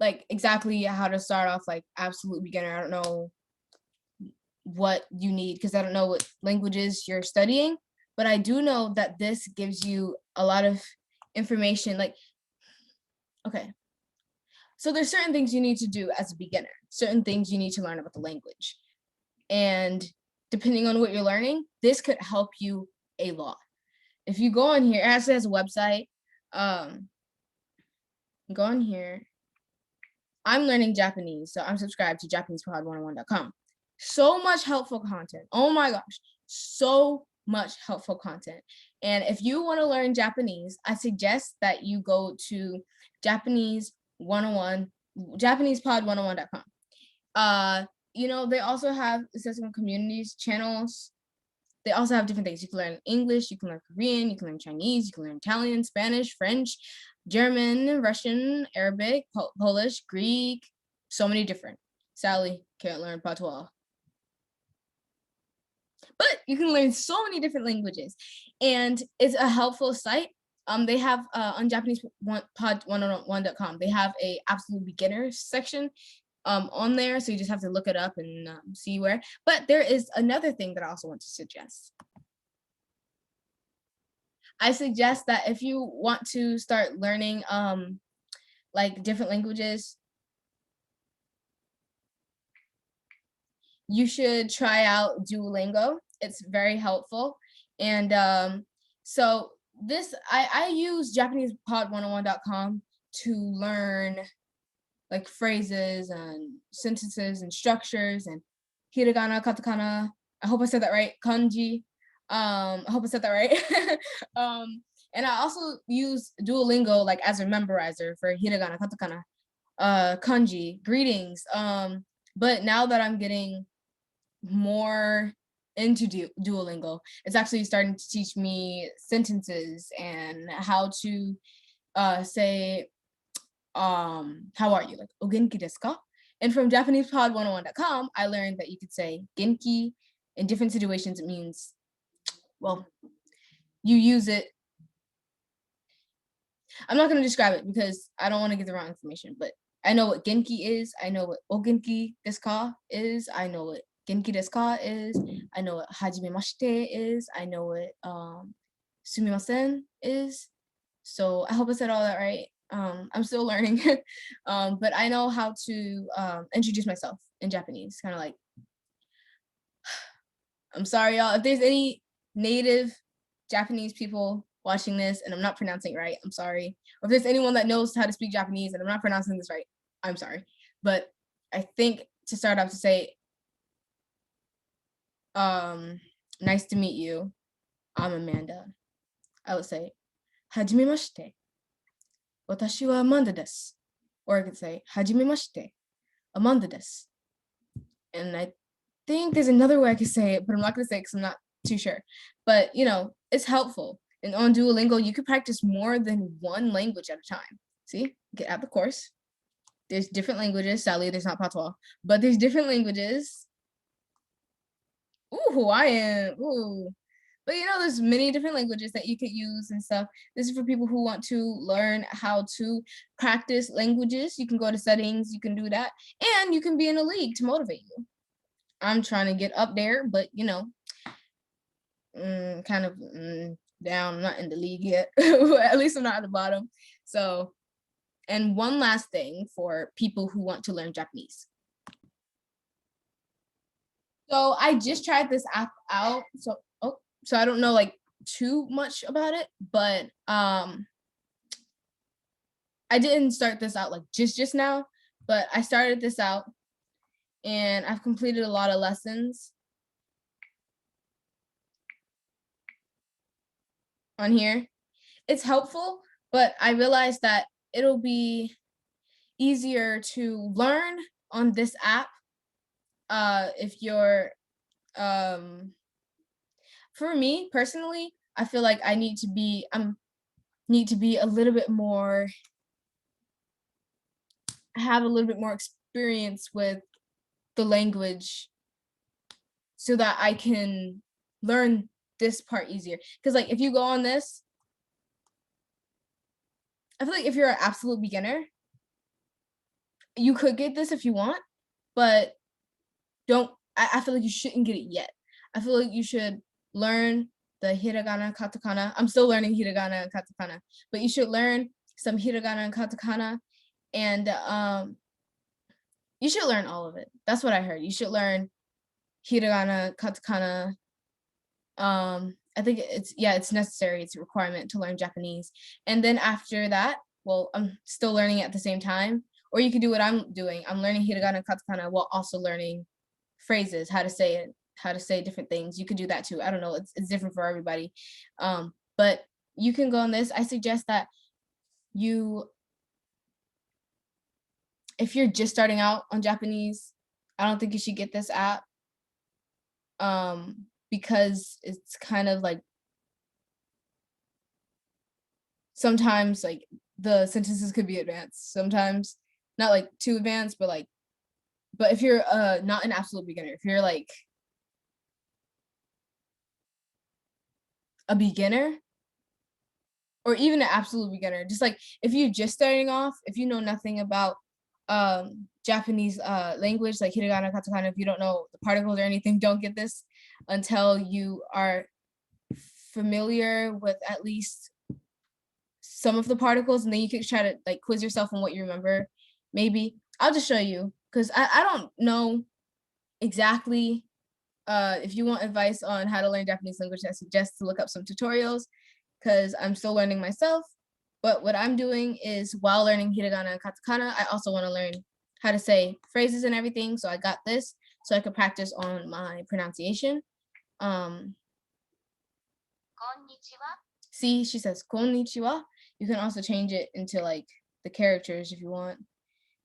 like exactly how to start off, like absolute beginner. I don't know what you need because I don't know what languages you're studying, but I do know that this gives you a lot of information. Like, okay, so there's certain things you need to do as a beginner, certain things you need to learn about the language, and depending on what you're learning, this could help you a lot. if you go on here, it actually has a website. Go on here. I'm learning Japanese, so I'm subscribed to JapanesePod101.com. So much helpful content. Oh my gosh, so much helpful content. And if you want to learn Japanese, I suggest that you go to Japanese 101, JapanesePod101.com. You know, they also have accessible communities, channels. They also have different things. You can learn English, you can learn Korean, you can learn Chinese, you can learn Italian, Spanish, French, German, Russian, Arabic, Polish, Greek, so many different. Sally can't learn patois. But you can learn so many different languages. And it's a helpful site. They have on JapanesePod101.com, they have a absolute beginner section on there. So you just have to look it up and see where. But there is another thing that I also want to suggest. I suggest that if you want to start learning like different languages, you should try out Duolingo. It's very helpful. And so this, I use JapanesePod101.com to learn like phrases and sentences and structures and hiragana, katakana. I hope I said that right. Kanji. I hope I said that right. And I also use Duolingo like as a memorizer for hiragana, katakana, kanji, greetings. But now that I'm getting more into Duolingo, it's actually starting to teach me sentences and how to say how are you, like o genki desu ka? And from JapanesePod101.com, I learned that you could say genki in different situations. It means, well, you use it. I'm not going to describe it because I don't want to give the wrong information, but I know what genki is. I know what o genki desu ka is. I know what genki desu ka is. I know what hajimemashite is. I know what sumimasen is. So I hope I said all that right. I'm still learning, but I know how to introduce myself in Japanese, kind of like, I'm sorry, y'all. If there's any native Japanese people watching this and I'm not pronouncing it right, I'm sorry. Or if there's anyone that knows how to speak Japanese and I'm not pronouncing this right, I'm sorry. But I think to start off to say, nice to meet you. I'm Amanda. I would say, hajimemashite. Watashi wa Amanda desu. Or I could say, hajimemashite. Amanda desu. And I think there's another way I could say it, but I'm not going to say it because I'm not too sure. But, you know, it's helpful. And on Duolingo, you could practice more than one language at a time. See, get out the course. There's different languages. Sadly, there's not patois, but there's different languages. Ooh, Hawaiian. Ooh. But, you know, there's many different languages that you could use and stuff. This is for people who want to learn how to practice languages. You can go to settings. You can do that. And you can be in a league to motivate you. I'm trying to get up there, but, you know, kind of down. I'm not in the league yet. At least I'm not at the bottom. So, and one last thing for people who want to learn Japanese. So I just tried this app out. So I don't know like too much about it, but I didn't start this out like just now, but I started this out and I've completed a lot of lessons on here. It's helpful, but I realized that it'll be easier to learn on this app if you're for me personally, I feel like I need to be a little bit more, have a little bit more experience with the language so that I can learn this part easier. Because like if you go on this, I feel like if you're an absolute beginner, you could get this if you want, but I feel like you shouldn't get it yet. I feel like you should learn the hiragana, katakana. I'm still learning hiragana and katakana, but you should learn some hiragana and katakana, and you should learn all of it. That's what I heard. You should learn hiragana, katakana, I think it's necessary. It's a requirement to learn Japanese. And then after that, well, I'm still learning at the same time. Or you could do what I'm doing. I'm learning hiragana and katakana while also learning phrases, how to say it, how to say different things. You could do that too. I don't know. It's different for everybody. But you can go on this. I suggest that if you're just starting out on Japanese, I don't think you should get this app. Because it's kind of like sometimes like the sentences could be advanced, sometimes not like too advanced, but if you're not an absolute beginner, if you're like a beginner or even an absolute beginner, just like if you're just starting off, if you know nothing about Japanese language like hiragana, katakana, if you don't know the particles or anything, don't get this until you are familiar with at least some of the particles, and then you can try to like quiz yourself on what you remember. Maybe I'll just show you because I don't know exactly. If you want advice on how to learn Japanese language, I suggest to look up some tutorials because I'm still learning myself. But what I'm doing is while learning hiragana and katakana, I also want to learn how to say phrases and everything. So I got this so I could practice on my pronunciation. See, she says konnichiwa. You can also change it into like the characters if you want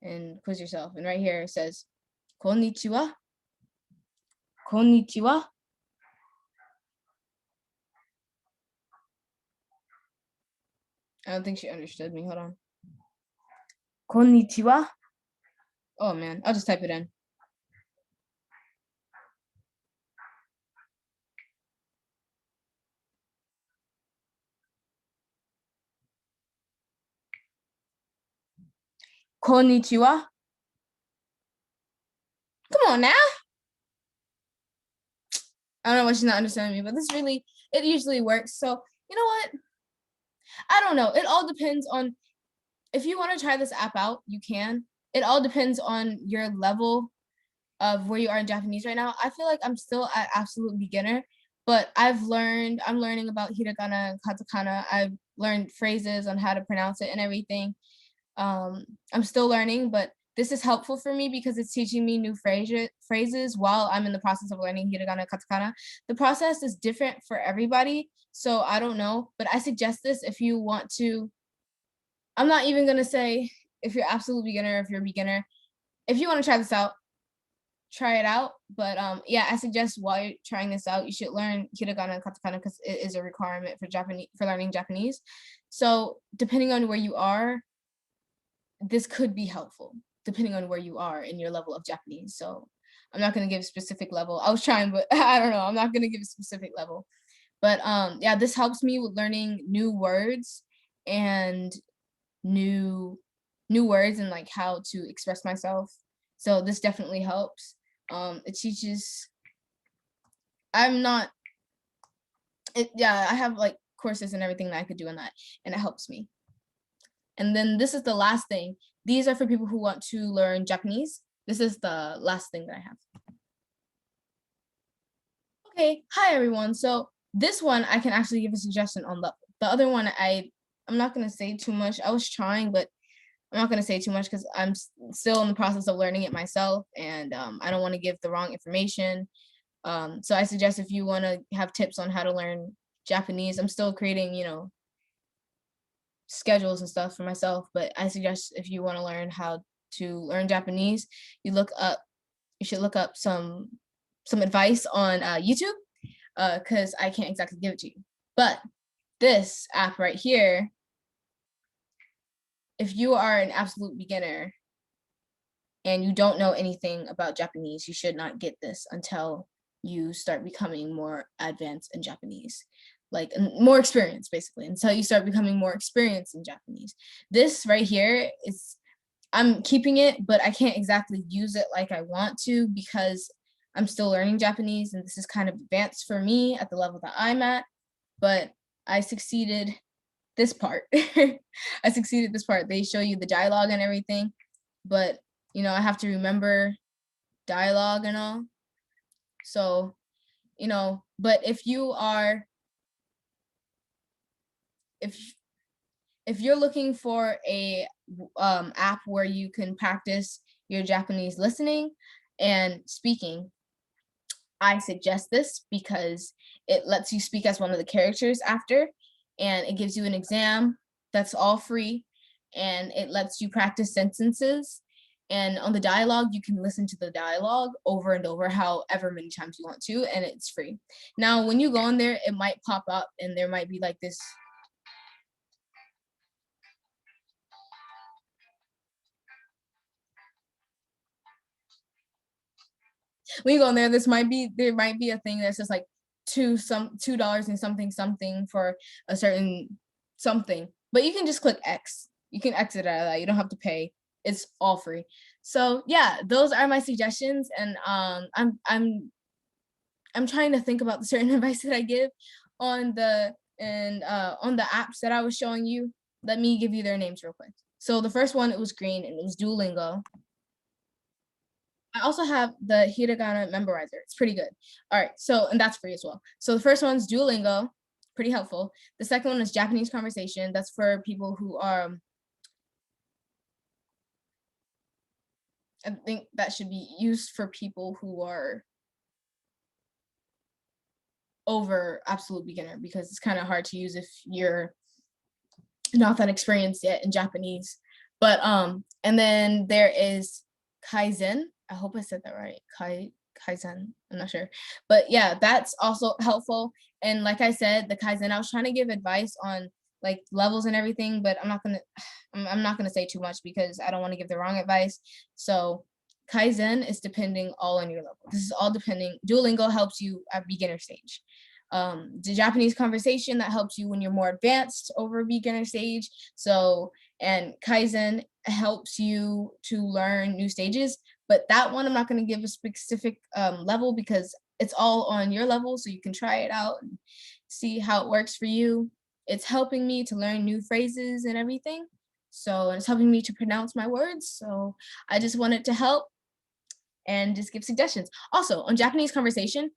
and quiz yourself. And right here it says konnichiwa. Konnichiwa. I don't think she understood me. Hold on. Konnichiwa. Oh man, I'll just type it in. Konnichiwa. Come on now. I don't know why she's not understanding me, but it usually works. So you know what? I don't know. It all depends on if you want to try this app out, you can. It all depends on your level of where you are in Japanese right now. I feel like I'm still at absolute beginner, but I'm learning about hiragana and katakana. I've learned phrases on how to pronounce it and everything. I'm still learning, but this is helpful for me because it's teaching me new phrases while I'm in the process of learning hiragana and katakana. The process is different for everybody, so I don't know, but I suggest this if you want to. I'm not even gonna say if you're absolute beginner, if you're a beginner. If you want to try this out, try it out. But yeah, I suggest while you're trying this out, you should learn hiragana and katakana because it is a requirement for learning Japanese. So depending on where you are, this could be helpful depending on where you are in your level of Japanese. So I'm not going to give a specific level. I was trying, but I don't know. I'm not going to give a specific level. But yeah, this helps me with learning new words and new words and like how to express myself. So this definitely helps. It teaches. Yeah, I have like courses and everything that I could do on that, and it helps me. And then this is the last thing. These are for people who want to learn Japanese. This is the last thing that I have. Okay, hi everyone. So this one I can actually give a suggestion on. The other one I'm not gonna say too much. I was trying, but I'm not gonna say too much because I'm still in the process of learning it myself, and I don't want to give the wrong information. So I suggest if you want to have tips on how to learn Japanese, I'm still creating, schedules and stuff for myself, but I suggest if you want to learn how to learn Japanese, you should look up some advice on YouTube, because I can't exactly give it to you. But this app right here, if you are an absolute beginner and you don't know anything about Japanese, you should not get this until you start becoming more advanced in Japanese, like more experience basically, until you start becoming more experienced in Japanese. This right here I'm keeping it, but I can't exactly use it like I want to because I'm still learning Japanese and this is kind of advanced for me at the level that I'm at, but I succeeded this part. I succeeded this part. They show you the dialogue and everything, but I have to remember dialogue and all. So, but if you are if you're looking for a app where you can practice your Japanese listening and speaking, I suggest this because it lets you speak as one of the characters after, and it gives you an exam that's all free, and it lets you practice sentences. And on the dialogue, you can listen to the dialogue over and over, however many times you want to, and it's free. Now, when you go in there, it might pop up, and there might be like this. When you go in there, there might be a thing that's just like $2 and something for a certain something, but you can just click X. You can exit out of that. You don't have to pay. It's all free. So yeah, those are my suggestions, and I'm trying to think about the certain advice that I give on the on the apps that I was showing you. Let me give you their names real quick. So the first one, it was green, and it was Duolingo. I also have the hiragana memorizer. It's pretty good. All right, so, and that's free as well. So the first one's Duolingo, pretty helpful. The second one is Japanese conversation. That's for people who are, I think that should be used for people who are over absolute beginner, because it's kind of hard to use if you're not that experienced yet in Japanese. But and then there is Kaizen. I hope I said that right. Kaizen. I'm not sure. But yeah, that's also helpful. And like I said, the Kaizen, I was trying to give advice on like levels and everything, but I'm not gonna say too much because I don't want to give the wrong advice. So Kaizen is depending all on your level. This is all depending. Duolingo helps you at beginner stage. The Japanese conversation, that helps you when you're more advanced over beginner stage. So, and Kaizen helps you to learn new stages, but that one I'm not going to give a specific level because it's all on your level, so you can try it out and see how it works for you. It's helping me to learn new phrases and everything. So, and it's helping me to pronounce my words. So I just wanted to help and just give suggestions. Also, on Japanese conversation,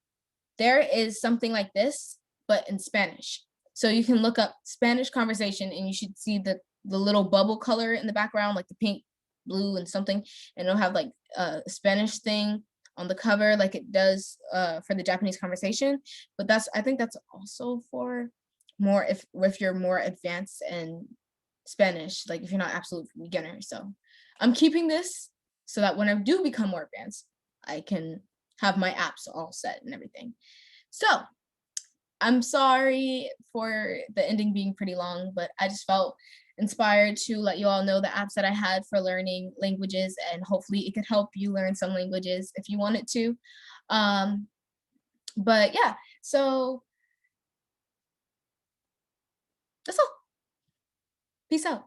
there is something like this, but in Spanish. So you can look up Spanish conversation, and you should see the little bubble color in the background, like the pink, blue, and something, and it'll have like a Spanish thing on the cover, like it does for the Japanese conversation. But I think that's also for more if you're more advanced in Spanish, like if you're not absolute beginner. So I'm keeping this so that when I do become more advanced, I can have my apps all set and everything. So I'm sorry for the ending being pretty long, but I just felt inspired to let you all know the apps that I had for learning languages, and hopefully it could help you learn some languages if you wanted to. But yeah, so that's all. Peace out.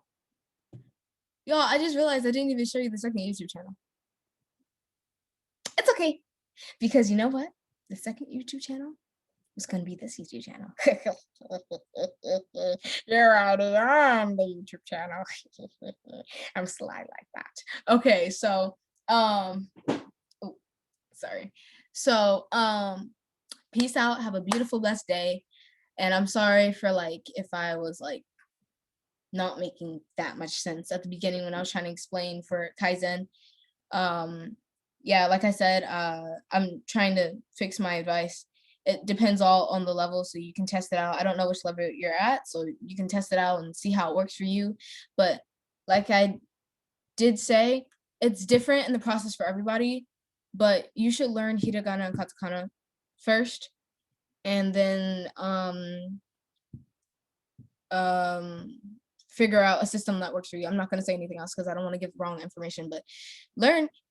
Y'all, I just realized I didn't even show you the second YouTube channel. It's okay, because you know what? The second YouTube channel was going to be this YouTube channel. You're already on the YouTube channel. I'm sly like that. Okay, so oh, sorry. So peace out. Have a beautiful, blessed day. And I'm sorry for like if I was like not making that much sense at the beginning when I was trying to explain for Kaizen. Yeah, like I said, I'm trying to fix my advice. It depends all on the level, so you can test it out. I don't know which level you're at, so you can test it out and see how it works for you. But like I did say, it's different in the process for everybody, but you should learn hiragana and katakana first, and then figure out a system that works for you. I'm not going to say anything else because I don't want to give wrong information, but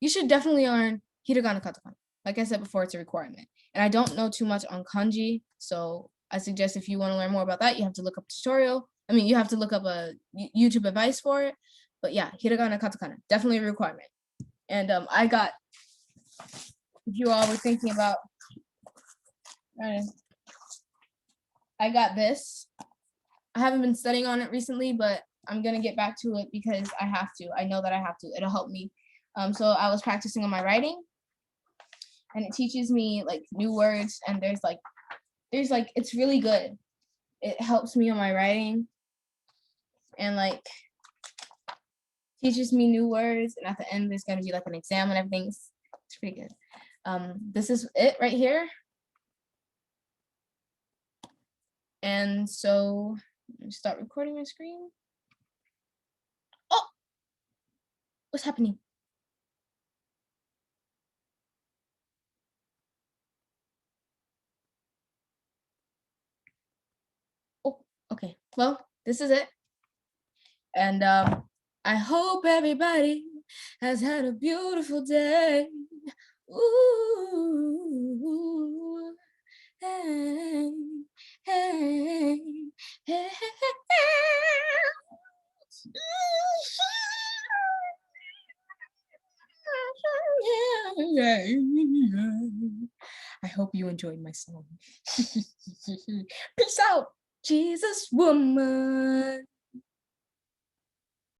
you should definitely learn hiragana, katakana. Like I said before, it's a requirement. And I don't know too much on kanji, so I suggest if you want to learn more about that, you have to look up a tutorial. I mean, you have to look up a YouTube advice for it. But yeah, hiragana, katakana, definitely a requirement. And I got, if you all were thinking about, I got this. I haven't been studying on it recently, but I'm going to get back to it because I have to. I know that I have to. It'll help me. So I was practicing on my writing, and it teaches me like new words, and there's like it's really good. It helps me on my writing, and like teaches me new words. And at the end, there's gonna be like an exam and everything. It's pretty good. This is it right here. And so let me start recording my screen. Oh, what's happening? Oh, okay. Well, this is it. And I hope everybody has had a beautiful day. Ooh, hey, hey, hey, I hope you enjoyed my song. Peace out, Jesus woman.